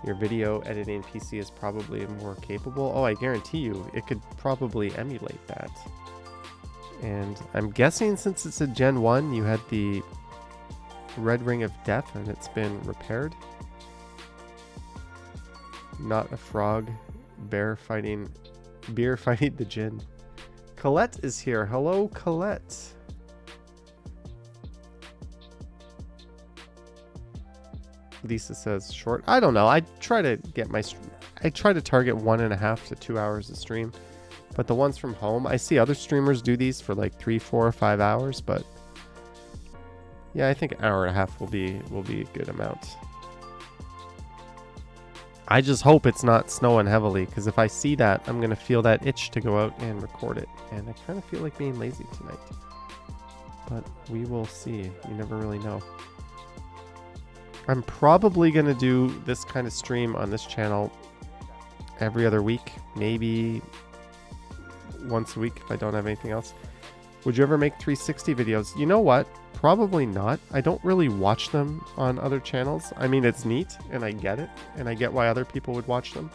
Your video editing PC is probably more capable. Oh, I guarantee you, it could probably emulate that. And I'm guessing since it's a Gen 1, you had the Red Ring of Death and it's been repaired. Not a frog. Beer fighting the gin. Colette is here. Hello, Colette. Lisa says short. I don't know. I try to target 1.5 to 2 hours a stream. But the ones from home, I see other streamers do these for like 3, 4, or 5 hours, but yeah, I think an hour and a half will be a good amount. I just hope it's not snowing heavily, because if I see that, I'm going to feel that itch to go out and record it. And I kind of feel like being lazy tonight. But we will see. You never really know. I'm probably going to do this kind of stream on this channel every other week. Maybe once a week if I don't have anything else. Would you ever make 360 videos? You know what? Probably not. I don't really watch them on other channels. I mean, it's neat and I get it. And I get why other people would watch them.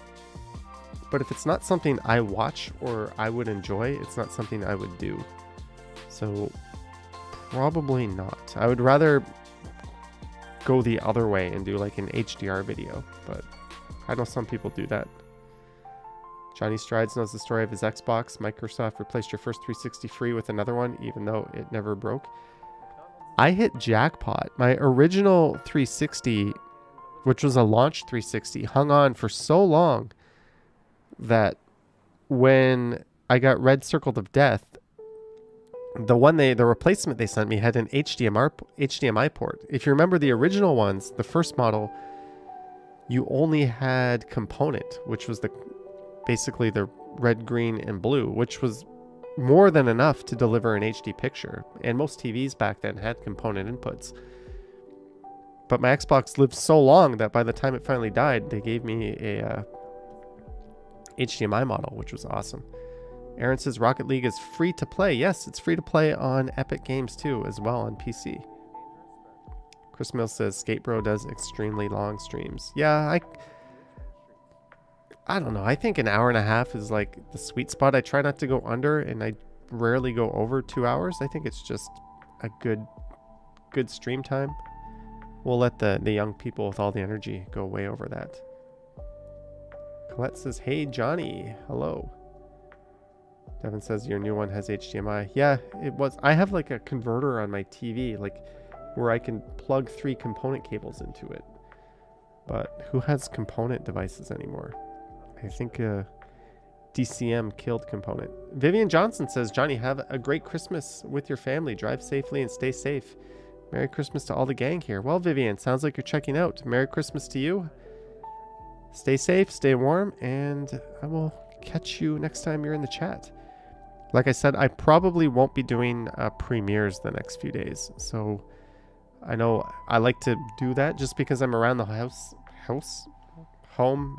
But if it's not something I watch or I would enjoy, it's not something I would do. So probably not. I would rather go the other way and do like an HDR video. But I know some people do that. Johnny Strides knows the story of his Xbox. Microsoft replaced your first 360 free with another one, even though it never broke. I hit jackpot. My original 360, which was a launch 360, hung on for so long that when I got Red Circled of Death, the replacement they sent me had an HDMI port. If you remember the original ones, the first model, you only had component, which was basically the red, green, and blue, which was more than enough to deliver an HD picture. And most TVs back then had component inputs. But my Xbox lived so long that by the time it finally died, they gave me a HDMI model, which was awesome. Aaron says Rocket League is free to play. Yes, it's free to play on Epic Games too, as well on PC. Chris Mills says Skatebro does extremely long streams. Yeah, I don't know. I think an hour and a half is like the sweet spot. I try not to go under, and I rarely go over 2 hours. I think it's just a good stream time. We'll let the young people with all the energy go way over that. Colette says, hey, Johnny. Hello. Devin says your new one has HDMI. Yeah, it was. I have like a converter on my TV, like where I can plug 3 component cables into it. But who has component devices anymore? I think DCM killed component. Vivian Johnson says, Johnny, have a great Christmas with your family. Drive safely and stay safe. Merry Christmas to all the gang here. Well, Vivian, sounds like you're checking out. Merry Christmas to you. Stay safe, stay warm, and I will catch you next time you're in the chat. Like I said, I probably won't be doing premieres the next few days. So I know I like to do that just because I'm around the home.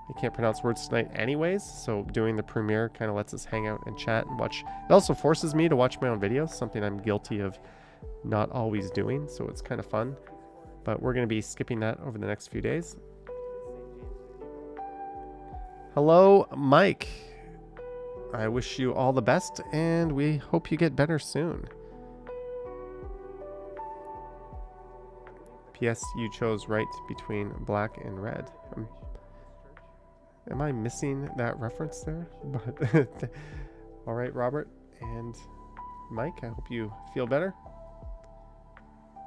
I can't pronounce words tonight anyways. So doing the premiere kind of lets us hang out and chat and watch. It also forces me to watch my own videos, something I'm guilty of not always doing. So it's kind of fun. But we're going to be skipping that over the next few days. Hello, Mike. I wish you all the best, and we hope you get better soon. P.S. You chose right between black and red. Am I missing that reference there? But all right, Robert and Mike, I hope you feel better.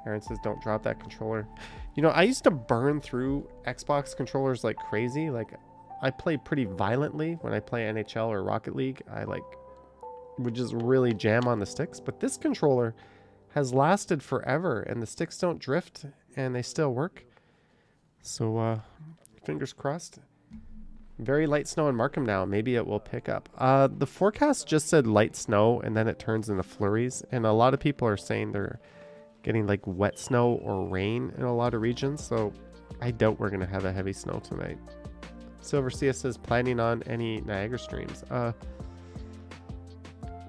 Aaron says, don't drop that controller. You know, I used to burn through Xbox controllers like crazy. Like, I play pretty violently when I play NHL or Rocket League. I would just really jam on the sticks. But this controller has lasted forever, and the sticks don't drift, and they still work. So, fingers crossed. Very light snow in Markham now. Maybe it will pick up. The forecast just said light snow, and then it turns into flurries. And a lot of people are saying they're getting like wet snow or rain in a lot of regions. So I doubt we're going to have a heavy snow tonight. Silver CS says, planning on any Niagara streams?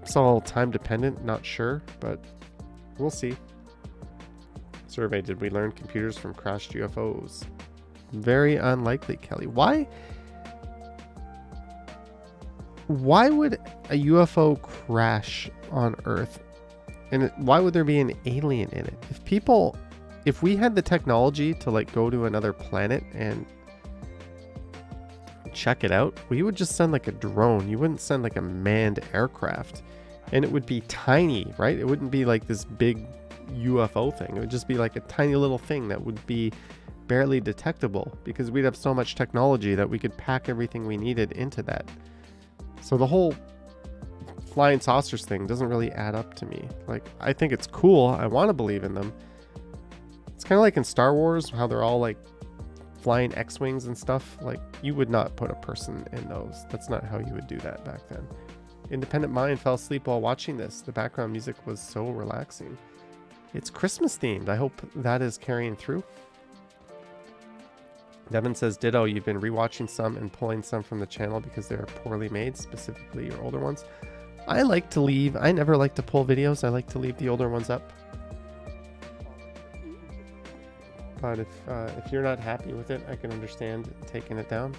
It's all time dependent, not sure, but we'll see. Survey, did we learn computers from crashed UFOs? Very unlikely, Kelly. Why would a UFO crash on Earth? And why would there be an alien in it? If we had the technology to like go to another planet and check it out, we would just send like a drone. You wouldn't send like a manned aircraft, and it would be tiny, right? It wouldn't be like this big UFO thing. It would just be like a tiny little thing that would be barely detectable, because we'd have so much technology that we could pack everything we needed into that. So the whole flying saucers thing doesn't really add up to me. Like, I think it's cool. I want to believe in them. It's kind of like in Star Wars, how they're all like flying X-Wings and stuff. Like, you would not put a person in those. That's not how you would do that back then. Independent Mind fell asleep while watching this. The background music was so relaxing. It's Christmas themed. I hope that is carrying through. Devin says, ditto, you've been rewatching some and pulling some from the channel because they are poorly made, specifically your older ones. I never like to pull videos. I like to leave the older ones up. But if you're not happy with it, I can understand taking it down.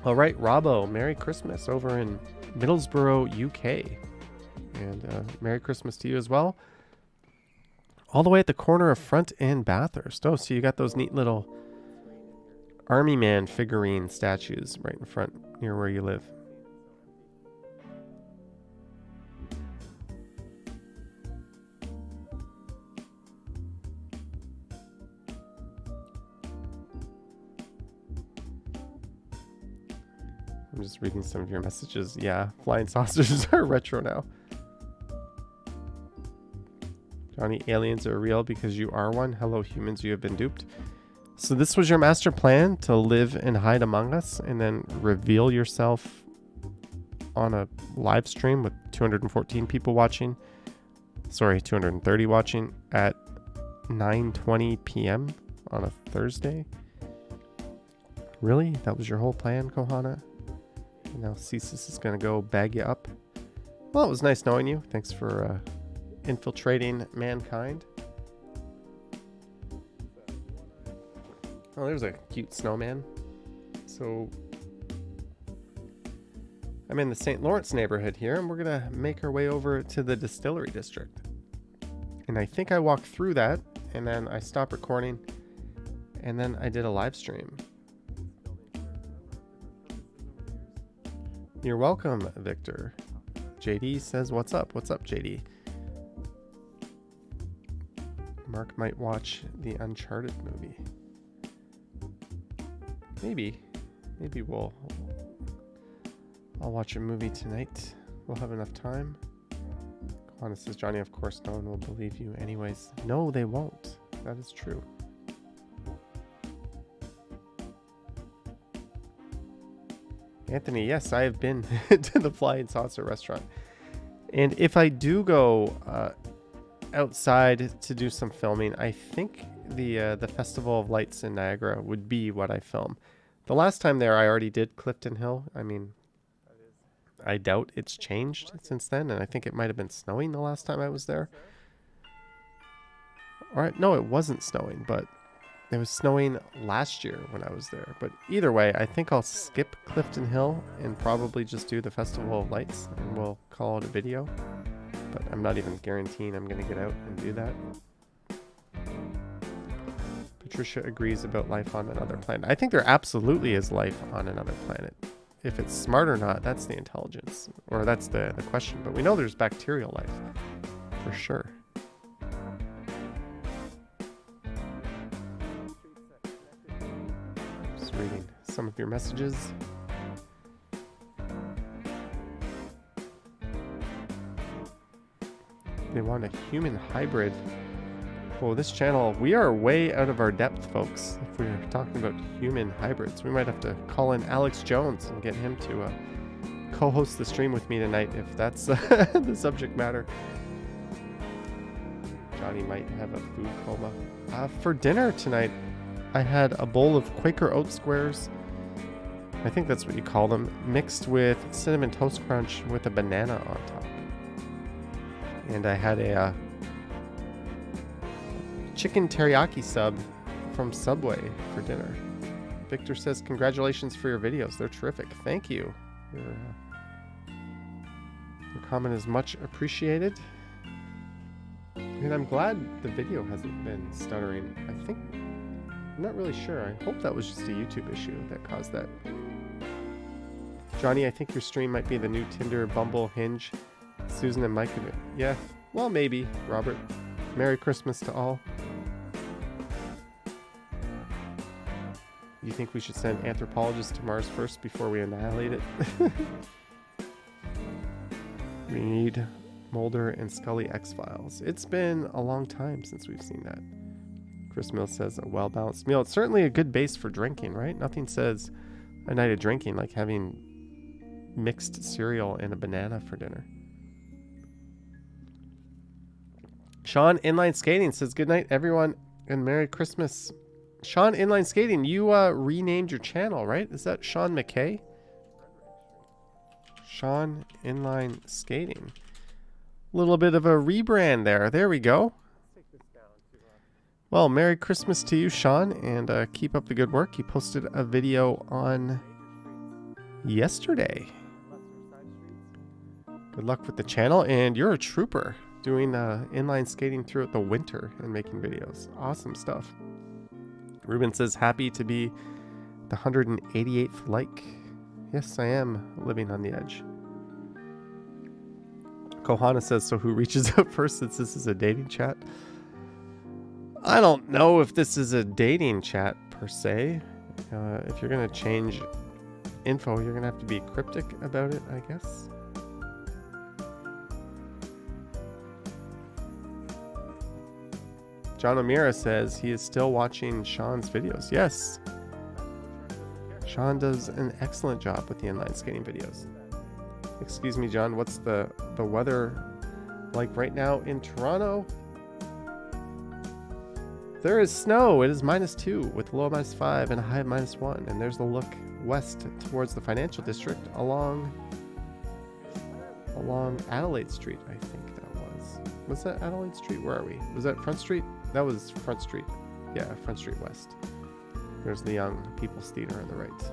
All right, Robbo, Merry Christmas over in Middlesbrough, UK. And Merry Christmas to you as well. All the way at the corner of Front and Bathurst. Oh, so you got those neat little Army Man figurine statues right in front near where you live. I'm just reading some of your messages. Yeah, flying saucers are retro now. Johnny, aliens are real because you are one. Hello, humans, you have been duped. So this was your master plan, to live and hide among us and then reveal yourself on a live stream with 214 people watching. Sorry, 230 watching at 9:20 p.m. on a Thursday? Really? That was your whole plan, Kohana? And now Cesis is going to go bag you up. Well, it was nice knowing you. Thanks for infiltrating mankind. Oh, there's a cute snowman. So I'm in the St. Lawrence neighborhood here, and we're going to make our way over to the Distillery District. And I think I walked through that, and then I stopped recording, and then I did a live stream. You're welcome, Victor. JD says, what's up? What's up, JD? Mark might watch the Uncharted movie. Maybe I'll watch a movie tonight. We'll have enough time. Kwana says, Johnny, of course no one will believe you anyways. No, they won't. That is true. Anthony, yes, I have been to the Flying Saucer restaurant. And if I do go outside to do some filming, I think the Festival of Lights in Niagara would be what I film. The last time there, I already did Clifton Hill. I mean, I doubt it's changed since then, and I think it might have been snowing the last time I was there. All right, no, it wasn't snowing, but it was snowing last year when I was there. But either way, I think I'll skip Clifton Hill and probably just do the Festival of Lights, and we'll call it a video. But I'm not even guaranteeing I'm going to get out and do that. Patricia agrees about life on another planet. I think there absolutely is life on another planet. If it's smart or not, that's the intelligence, or that's the question. But we know there's bacterial life, for sure. Just reading some of your messages. They want a human hybrid. Oh, this channel, we are way out of our depth, folks. If we're talking about human hybrids, we might have to call in Alex Jones and get him to co-host the stream with me tonight, if that's the subject matter. Johnny might have a food coma. For dinner tonight, I had a bowl of Quaker Oat squares. I think that's what you call them, mixed with Cinnamon Toast Crunch with a banana on top. And I had a chicken teriyaki sub from Subway for dinner. Victor says, congratulations for your videos. They're terrific. Thank you. Your comment is much appreciated. And I'm glad the video hasn't been stuttering. I'm not really sure. I hope that was just a YouTube issue that caused that. Johnny, I think your stream might be the new Tinder, Bumble, Hinge. Susan and Mike. Yeah, well, maybe. Robert, Merry Christmas to all. You think we should send anthropologists to Mars first before we annihilate it? We need Mulder and Scully X-Files. It's been a long time since we've seen that. Chris Mills says a well-balanced meal. It's certainly a good base for drinking, right? Nothing says a night of drinking like having mixed cereal and a banana for dinner. Sean Inline Skating says, good night, everyone, and Merry Christmas. Sean Inline Skating, you renamed your channel, right? Is that Sean McKay? Sean Inline Skating. A little bit of a rebrand there. There we go. Well, Merry Christmas to you, Sean, and keep up the good work. You posted a video on yesterday. Good luck with the channel, and you're a trooper doing inline skating throughout the winter and making videos. Awesome stuff. Ruben says, happy to be the 188th like. Yes, I am living on the edge. Kohana says, so who reaches out first since this is a dating chat? I don't know if this is a dating chat per se. If you're going to change info, you're going to have to be cryptic about it, I guess. John O'Meara says he is still watching Sean's videos. Yes. Sean does an excellent job with the inline skating videos. Excuse me, John, what's the weather like right now in Toronto? There is snow. It is -2 with a low of -5 and a high of -1. And there's the look west towards the financial district along Adelaide Street, I think that was. Was that Adelaide Street? Where are we? Was that Front Street? That was Front Street. Yeah, Front Street West. There's the Young People's Theatre on the right.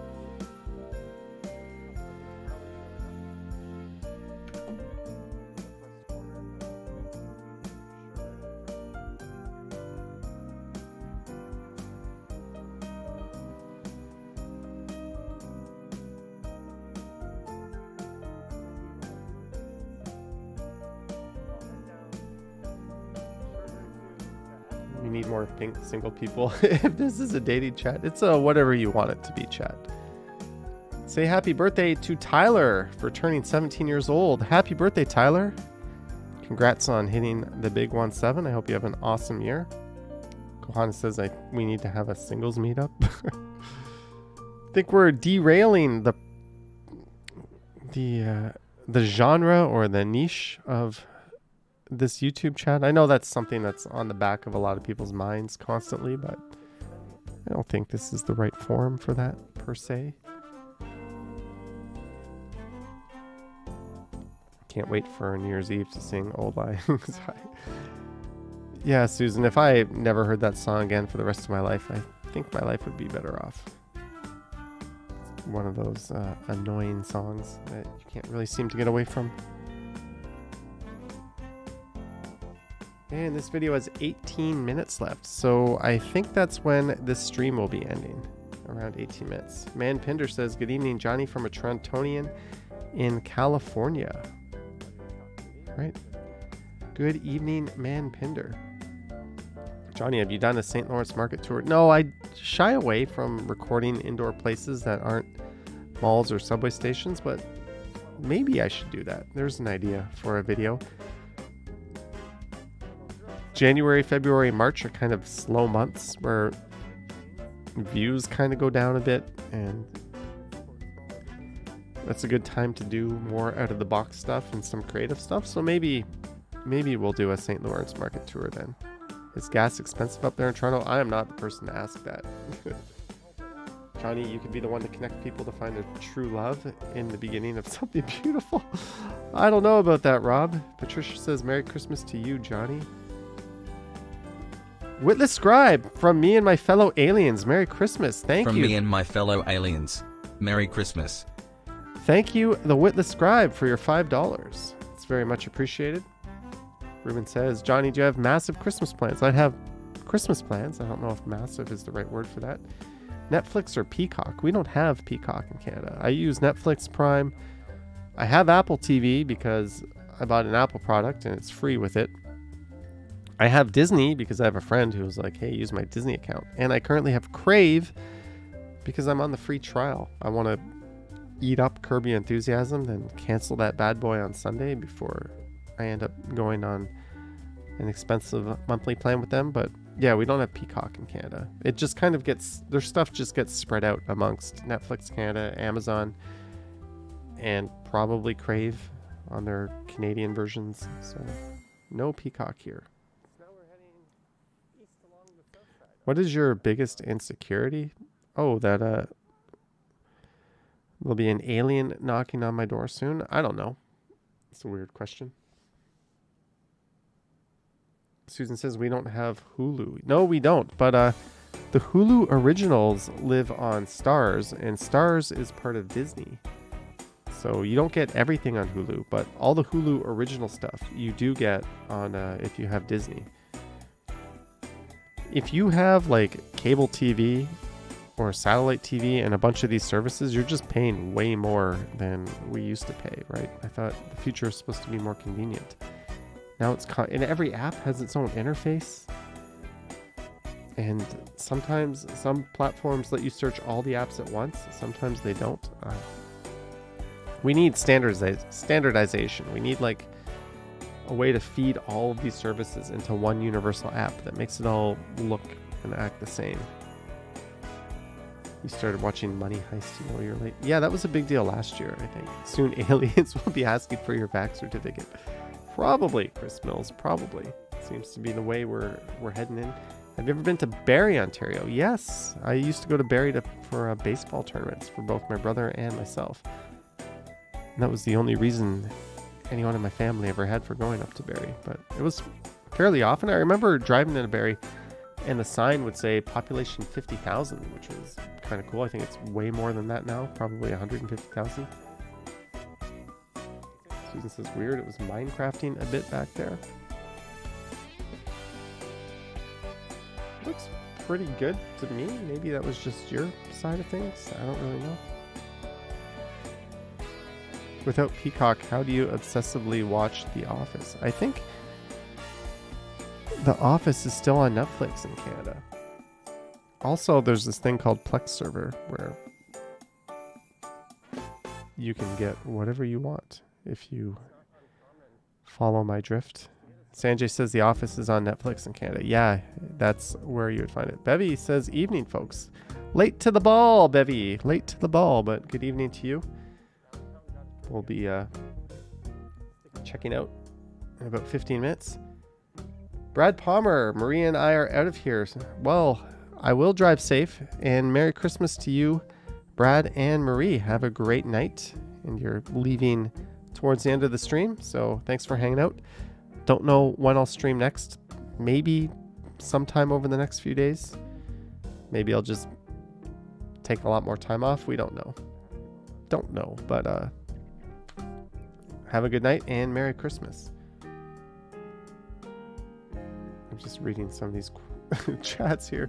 We need more pink single people. If this is a dating chat, it's a whatever you want it to be chat. Say happy birthday to Tyler for turning 17 years old. Happy birthday, Tyler. Congrats on hitting the big 17. I hope you have an awesome year. Kohana says we need to have a singles meetup. I think we're derailing the genre or the niche of this YouTube chat. I know that's something that's on the back of a lot of people's minds constantly, but I don't think this is the right forum for that per se. Can't wait for New Year's Eve to sing Old Lang Syne. Yeah, Susan, if I never heard that song again for the rest of my life, I think my life would be better off. It's one of those annoying songs that you can't really seem to get away from. And this video has 18 minutes left, so I think that's when this stream will be ending, around 18 minutes. Man Pinder says, good evening, Johnny from a Torontonian in California. Right. Good evening, Man Pinder. Johnny, have you done a St. Lawrence Market tour? No, I shy away from recording indoor places that aren't malls or subway stations, but maybe I should do that. There's an idea for a video. January, February, March are kind of slow months where views kind of go down a bit, and that's a good time to do more out of the box stuff and some creative stuff. So maybe we'll do a St. Lawrence Market tour then. Is gas expensive up there in Toronto? I am not the person to ask that. Johnny, you could be the one to connect people to find their true love in the beginning of something beautiful. I don't know about that, Rob. Patricia says, Merry Christmas to you, Johnny. Witless Scribe, from me and my fellow aliens, Merry Christmas. Thank you. From me and my fellow aliens, Merry Christmas. Thank you, the Witless Scribe, for your $5. It's very much appreciated. Ruben says, Johnny, do you have massive Christmas plans? I have Christmas plans. I don't know if massive is the right word for that. Netflix or Peacock? We don't have Peacock in Canada. I use Netflix Prime. I have Apple TV because I bought an Apple product and it's free with it. I have Disney because I have a friend who was like, hey, use my Disney account. And I currently have Crave because I'm on the free trial. I want to eat up Curb Your Enthusiasm, then cancel that bad boy on Sunday before I end up going on an expensive monthly plan with them. But yeah, we don't have Peacock in Canada. It just kind of gets, their stuff just gets spread out amongst Netflix Canada, Amazon, and probably Crave on their Canadian versions. So no Peacock here. What is your biggest insecurity? Oh, that there'll be an alien knocking on my door soon. I don't know. It's a weird question. Susan says we don't have Hulu. No, we don't. But the Hulu originals live on Starz, and Starz is part of Disney. So you don't get everything on Hulu, but all the Hulu original stuff you do get on if you have Disney. If you have like cable TV or satellite TV and a bunch of these services, you're just paying way more than we used to pay, right? I thought the future is supposed to be more convenient. Now and every app has its own interface. And sometimes some platforms let you search all the apps at once. Sometimes they don't. We need standardization. We need like a way to feed all of these services into one universal app that makes it all look and act the same. You started watching Money Heist, you know you're late. Yeah, that was a big deal last year, I think. Soon aliens will be asking for your back certificate. Probably, Chris Mills, probably. Seems to be the way we're heading in. Have you ever been to Barrie, Ontario? Yes, I used to go to Barrie for baseball tournaments for both my brother and myself. And that was the only reason anyone in my family ever had for going up to Barrie. But it was fairly often. I remember driving into Barrie and the sign would say population 50,000, which was kind of cool. I think it's way more than that now, probably 150,000. Susan says weird. It was Minecrafting a bit back there. Looks pretty good to me. Maybe that was just your side of things. I don't really know. Without Peacock, how do you obsessively watch The Office? I think The Office is still on Netflix in Canada. Also, there's this thing called Plex server where you can get whatever you want if you follow my drift. Sanjay says The Office is on Netflix in Canada. Yeah, that's where you would find it. Bevy says, evening, folks. Late to the ball, Bevy. Late to the ball, but good evening to you. We'll be checking out in about 15 minutes. Brad Palmer, Maria and I are out of here. Well, I will drive safe, and Merry Christmas to you, Brad and Marie. Have a great night, and you're leaving towards the end of the stream, so thanks for hanging out. Don't know when I'll stream next. Maybe sometime over the next few days. Maybe I'll just take a lot more time off. We don't know. Don't know, but have a good night and Merry Christmas. I'm just reading some of these chats here.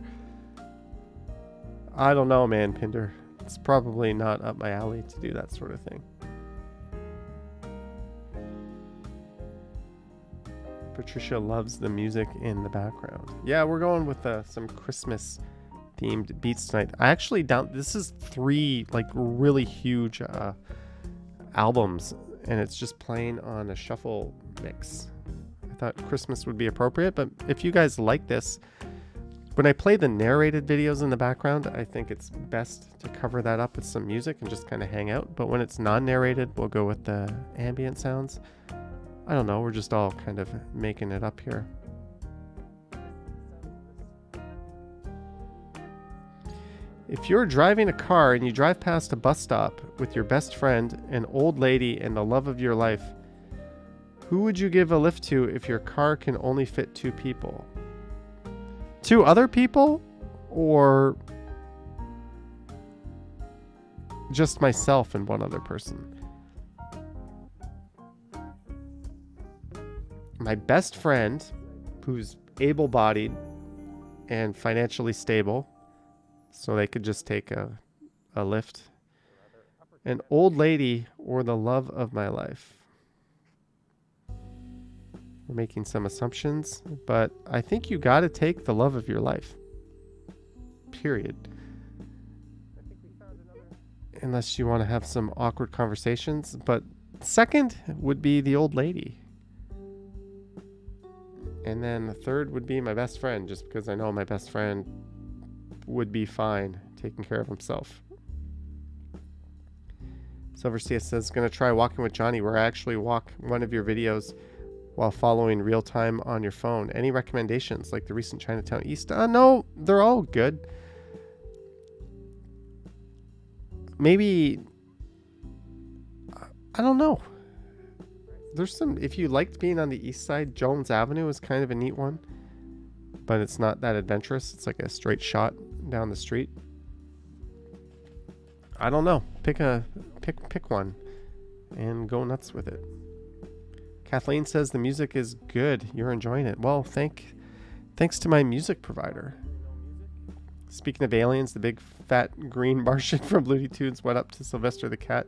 I don't know, man, Pinder. It's probably not up my alley to do that sort of thing. Patricia loves the music in the background. Yeah, we're going with some Christmas themed beats tonight. I actually this is 3 like really huge albums, and it's just playing on a shuffle mix. I thought Christmas would be appropriate, but if you guys like this, when I play the narrated videos in the background, I think it's best to cover that up with some music and just kind of hang out. But when it's non-narrated, we'll go with the ambient sounds. I don't know, we're just all kind of making it up here. If you're driving a car and you drive past a bus stop with your best friend, an old lady, and the love of your life, who would you give a lift to if your car can only fit 2 people? 2 other people? Or just myself and 1 other person? My best friend, who's able-bodied and financially stable, so they could just take a lift. An old lady, or the love of my life. We're making some assumptions, but I think you got to take the love of your life. Period. Unless you want to have some awkward conversations. But second would be the old lady. And then the third would be my best friend, just because I know my best friend would be fine taking care of himself. Silver CS says, going to try walking with Johnny, where I actually walk one of your videos while following real time on your phone. Any recommendations, like the recent Chinatown East? No, they're all good. Maybe, I don't know. There's some, if you liked being on the east side, Jones Avenue is kind of a neat one, but it's not that adventurous. It's like a straight shot down the street. I don't know. Pick one and go nuts with it. Kathleen says the music is good. You're enjoying it. Well, thanks to my music provider. Speaking of aliens, the big fat green Martian from Looney Tunes went up to Sylvester the cat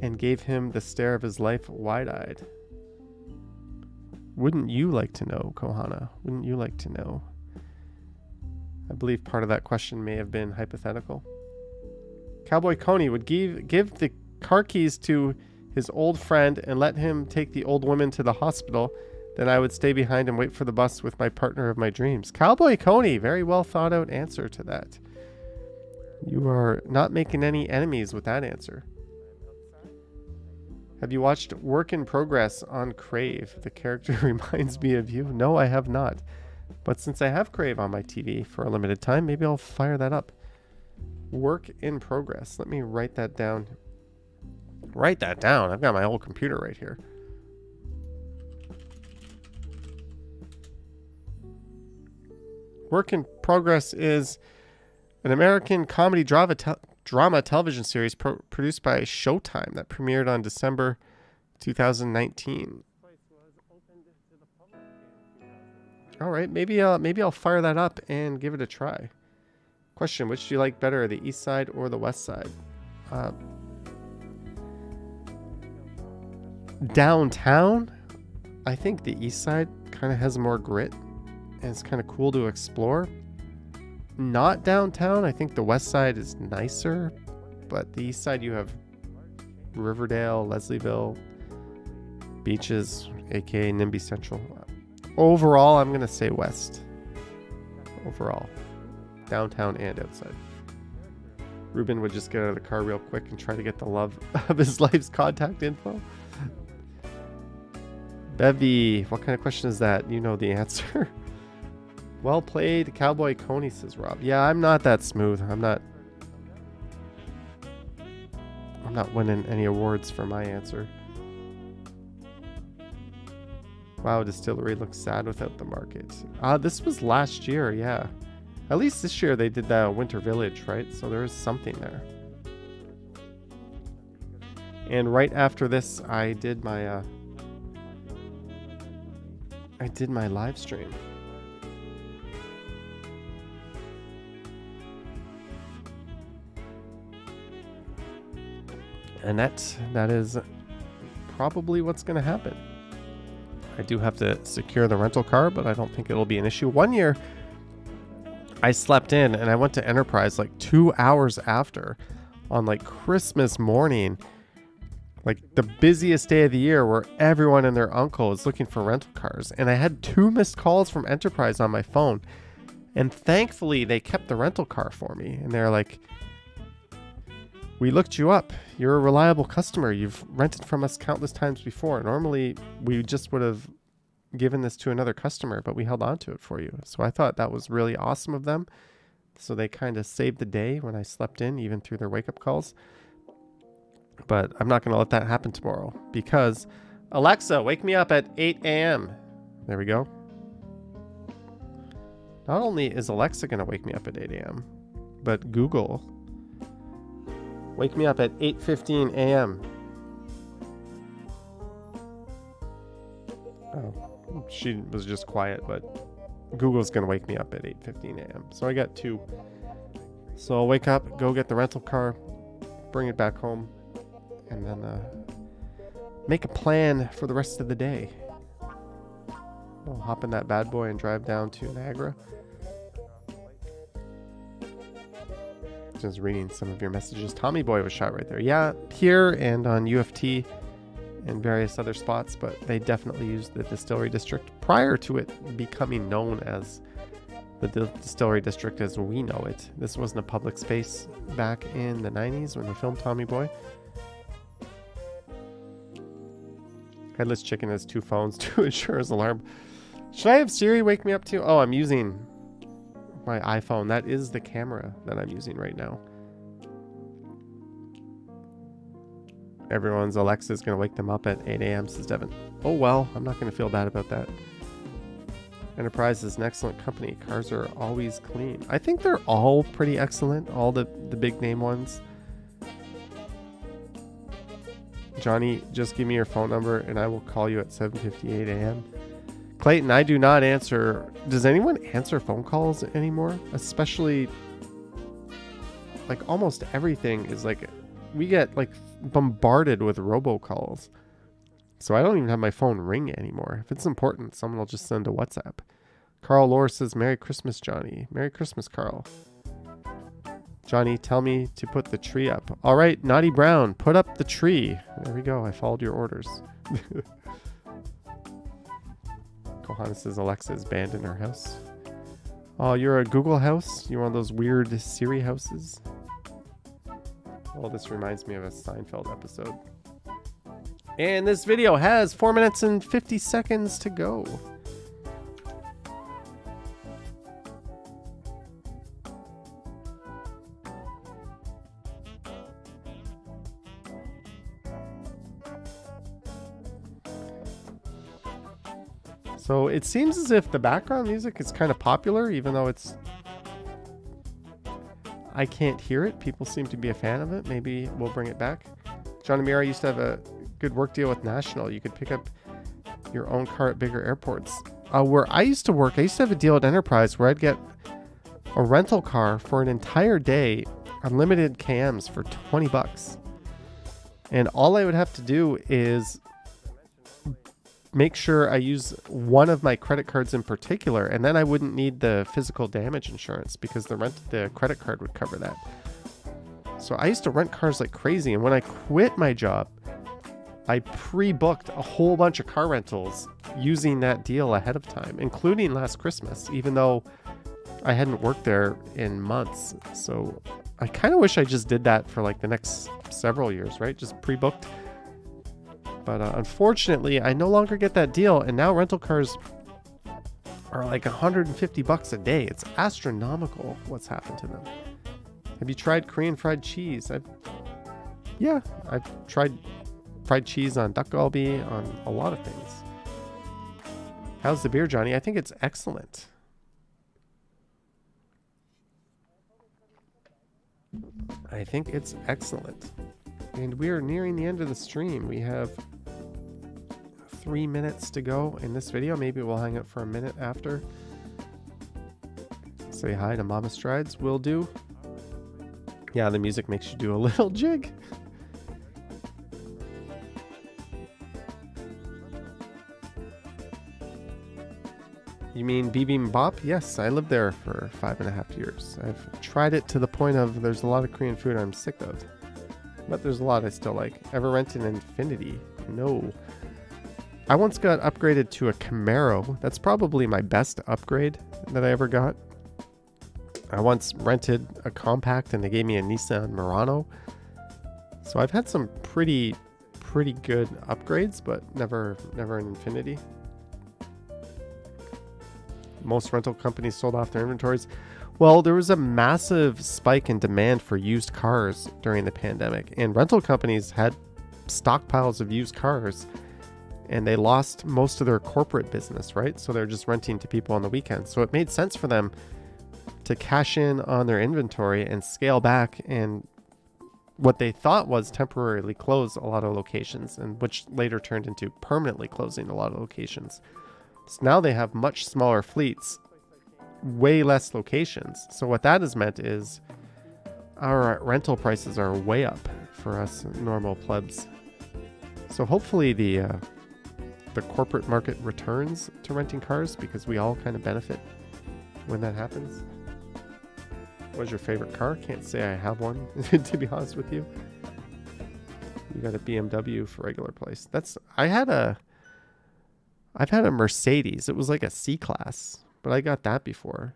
and gave him the stare of his life wide-eyed. Wouldn't you like to know, Kohana? Wouldn't you like to know? I believe part of that question may have been hypothetical. Cowboy Coney would give the car keys to his old friend and let him take the old woman to the hospital. Then I would stay behind and wait for the bus with my partner of my dreams. Cowboy Coney, very well thought out answer to that. You are not making any enemies with that answer. Have you watched Work in Progress on Crave? The character reminds me of you. No, I have not. But since I have Crave on my TV for a limited time, maybe I'll fire that up. Work in Progress. Let me write that down. Write that down. I've got my old computer right here. Work in Progress is an American comedy drama television series produced by Showtime that premiered on December 2019. All right, maybe I'll fire that up and give it a try. Question: which do you like better, the East Side or the West Side? Downtown, I think the East Side kind of has more grit and it's kind of cool to explore. Not downtown, I think the West Side is nicer, but the East Side you have Riverdale, Leslieville, beaches, aka NIMBY Central. Overall, I'm gonna say West. Overall, downtown and outside. Ruben would just get out of the car real quick and try to get the love of his life's contact info. Bevy, what kind of question is that? You know the answer. Well played, Cowboy Coney, says Rob. Yeah, I'm not that smooth. I'm not winning any awards for my answer. Wow, Distillery looks sad without the market. This was last year, yeah. At least this year they did the Winter Village, right? So there is something there. And right after this, I did my live stream. And that is probably what's going to happen. I do have to secure the rental car, but I don't think it'll be an issue. One year, I slept in and I went to Enterprise like 2 hours after on like Christmas morning, like the busiest day of the year where everyone and their uncle is looking for rental cars. And I had 2 missed calls from Enterprise on my phone. And thankfully, they kept the rental car for me. And they're like, we looked you up. You're a reliable customer. You've rented from us countless times before. Normally, we just would have given this to another customer, but we held on to it for you. So I thought that was really awesome of them. So they kind of saved the day when I slept in, even through their wake-up calls. But I'm not going to let that happen tomorrow because Alexa, wake me up at 8 a.m. There we go. Not only is Alexa going to wake me up at 8 a.m., but Google, wake me up at 8:15 a.m. Oh, she was just quiet, but Google's going to wake me up at 8:15 a.m. So I got 2. So I'll wake up, go get the rental car, bring it back home, and then make a plan for the rest of the day. I'll hop in that bad boy and drive down to Niagara. Just reading some of your messages. Tommy Boy was shot right there. Yeah, here and on UFT and various other spots, but they definitely used the Distillery District prior to it becoming known as the Distillery District as we know it. This wasn't a public space back in the 90s when they filmed Tommy Boy. Headless Chicken has 2 phones to ensure his alarm. Should I have Siri wake me up too? Oh, I'm using my iPhone. That is the camera that I'm using right now. Everyone's Alexa is going to wake them up at 8 a.m., says Devin. Oh well, I'm not going to feel bad about that. Enterprise is an excellent company. Cars are always clean. I think they're all pretty excellent, all the big name ones. Johnny, just give me your phone number and I will call you at 7:58 a.m. Clayton, I do not answer. Does anyone answer phone calls anymore? Especially, like, almost everything is like, we get like bombarded with robocalls. So I don't even have my phone ring anymore. If it's important, someone will just send a WhatsApp. Carl Lohr says, Merry Christmas, Johnny. Merry Christmas, Carl. Johnny, tell me to put the tree up. All right, Naughty Brown, put up the tree. There we go. I followed your orders. Kohana says Alexa is banned in her house. Oh, you're a Google house? You're one of those weird Siri houses? Well, this reminds me of a Seinfeld episode. And this video has 4 minutes and 50 seconds to go. So it seems as if the background music is kind of popular, even though I can't hear it. People seem to be a fan of it. Maybe we'll bring it back. John Amir, I used to have a good work deal with National. You could pick up your own car at bigger airports. Where I used to work, I used to have a deal at Enterprise where I'd get a rental car for an entire day, unlimited KMs for $20. And all I would have to do is make sure I use one of my credit cards in particular, and then I wouldn't need the physical damage insurance because the credit card would cover that. So I used to rent cars like crazy, and when I quit my job, I pre-booked a whole bunch of car rentals using that deal ahead of time, including last Christmas, even though I hadn't worked there in months. So I kind of wish I just did that for like the next several years, right? Just pre-booked. But unfortunately, I no longer get that deal, and now rental cars are like $150 a day. It's astronomical what's happened to them. Have you tried Korean fried cheese? I've tried fried cheese on duck galbi, on a lot of things. How's the beer, Johnny? I think it's excellent. I think it's excellent. And we are nearing the end of the stream. We have 3 minutes to go in this video. Maybe we'll hang out for a minute after. Say hi to Mama Strides. Will do. Yeah, the music makes you do a little jig. You mean Bibimbap? Bop? Yes, I lived there for 5.5 years. I've tried it to the point of there's a lot of Korean food I'm sick of. But there's a lot I still like. Ever rented an Infiniti? No. I once got upgraded to a Camaro. That's probably my best upgrade that I ever got. I once rented a compact and they gave me a Nissan Murano. So I've had some pretty good upgrades, but never an Infiniti. Most rental companies sold off their inventories. Well, there was a massive spike in demand for used cars during the pandemic, and rental companies had stockpiles of used cars, and they lost most of their corporate business, right? So they're just renting to people on the weekends. So it made sense for them to cash in on their inventory and scale back, and what they thought was temporarily close a lot of locations, and which later turned into permanently closing a lot of locations. So now they have much smaller fleets, way less locations. So what that has meant is our rental prices are way up for us normal plebs. So hopefully the corporate market returns to renting cars, because we all kind of benefit when that happens. What's your favorite car? Can't say I have one, to be honest with you. You got a BMW for regular place. I've had a Mercedes. It was like a C-Class, but I got that before.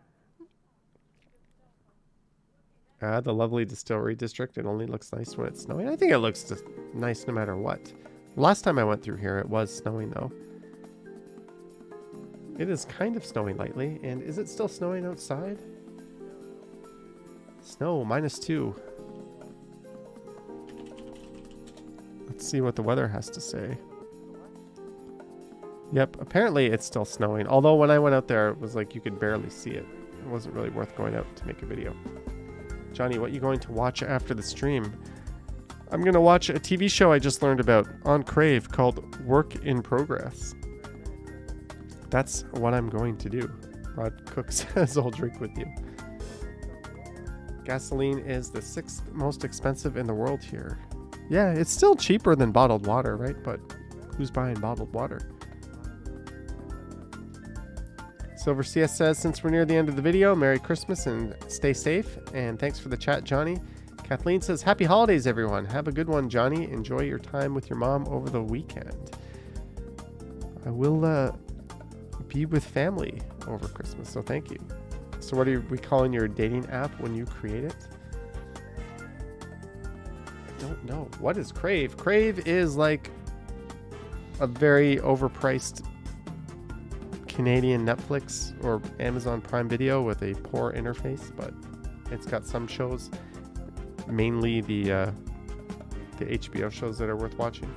The lovely distillery district. It only looks nice when it's snowing. I think it looks just nice no matter what. Last time I went through here, it was snowing though. It is kind of snowing lightly. And is it still snowing outside? Snow, -2. Let's see what the weather has to say. Yep, apparently it's still snowing. Although when I went out there, it was like you could barely see it. It wasn't really worth going out to make a video. Johnny, what are you going to watch after the stream? I'm going to watch a TV show I just learned about on Crave called Work in Progress. That's what I'm going to do. Rod Cook says I'll drink with you. Gasoline is the 6th most expensive in the world here. Yeah, it's still cheaper than bottled water, right? But who's buying bottled water? Silver CS says, since we're near the end of the video, Merry Christmas and stay safe. And thanks for the chat, Johnny. Kathleen says, Happy holidays, everyone. Have a good one, Johnny. Enjoy your time with your mom over the weekend. I will be with family over Christmas, so thank you. So what are we calling your dating app when you create it? I don't know. What is Crave? Crave is like a very overpriced Canadian Netflix or Amazon Prime Video with a poor interface, but it's got some shows, mainly the HBO shows that are worth watching.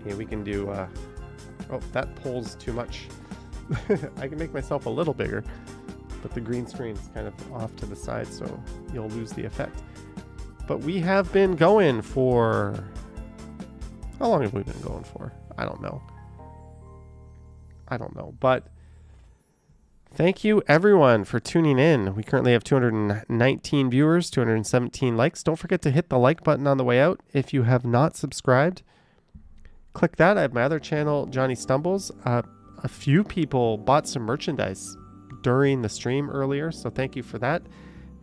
Yeah, we can do oh, that pulls too much. I can make myself a little bigger, but the green screen is kind of off to the side, so you'll lose the effect. But we have been going for... How long have we been going for? I don't know. But thank you, everyone, for tuning in. We currently have 219 viewers, 217 likes. Don't forget to hit the like button on the way out. If you have not subscribed, click that. I have my other channel, Johnny Stumbles. A few people bought some merchandise during the stream earlier, so thank you for that.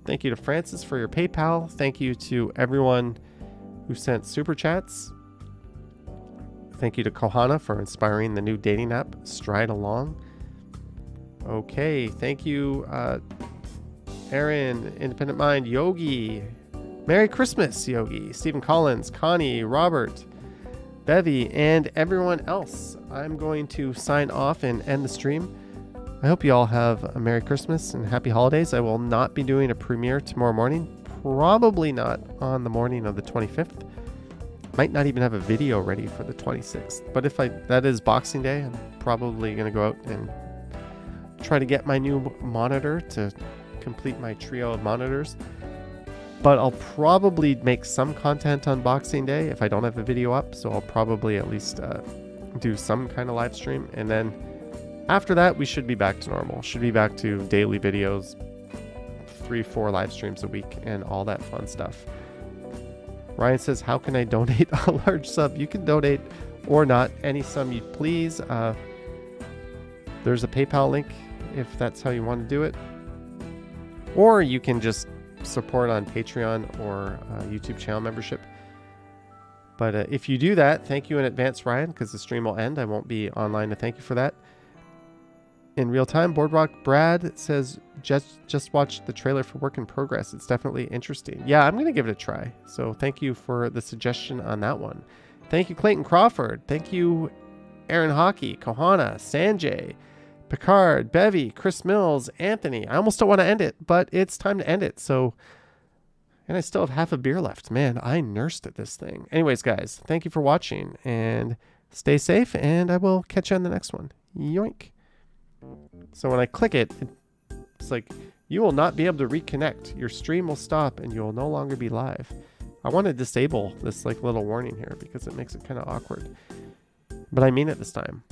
Thank you to Francis for your PayPal. Thank you to everyone who sent super chats. Thank you to Kohana for inspiring the new dating app, Stride Along. Okay, thank you, Aaron, Independent Mind, Yogi. Merry Christmas, Yogi. Stephen Collins, Connie, Robert, Bevy, and everyone else. I'm going to sign off and end the stream. I hope you all have a Merry Christmas and Happy Holidays. I will not be doing a premiere tomorrow morning. Probably not on the morning of the 25th. Might not even have a video ready for the 26th. But if that is Boxing Day, I'm probably going to go out and try to get my new monitor to complete my trio of monitors. But I'll probably make some content on Boxing Day if I don't have a video up. So I'll probably at least do some kind of live stream. And then after that, we should be back to normal. Should be back to daily videos, 3-4 live streams a week, and all that fun stuff. Ryan says, how can I donate a large sub? You can donate or not, any sum you please. There's a PayPal link if that's how you want to do it. Or you can just support on Patreon or YouTube channel membership. But if you do that, thank you in advance, Ryan, because the stream will end. I won't be online to thank you for that. In real time, Boardwalk Brad says, just watch the trailer for Work in Progress. It's definitely interesting. Yeah, I'm going to give it a try. So thank you for the suggestion on that one. Thank you, Clayton Crawford. Thank you, Aaron Hockey, Kohana, Sanjay, Picard, Bevy, Chris Mills, Anthony. I almost don't want to end it, but it's time to end it. So, and I still have half a beer left. Man, I nursed at this thing. Anyways, guys, thank you for watching and stay safe, and I will catch you on the next one. Yoink. So when I click it, it's like, you will not be able to reconnect. Your stream will stop and you will no longer be live. I want to disable this like little warning here because it makes it kind of awkward. But I mean it this time.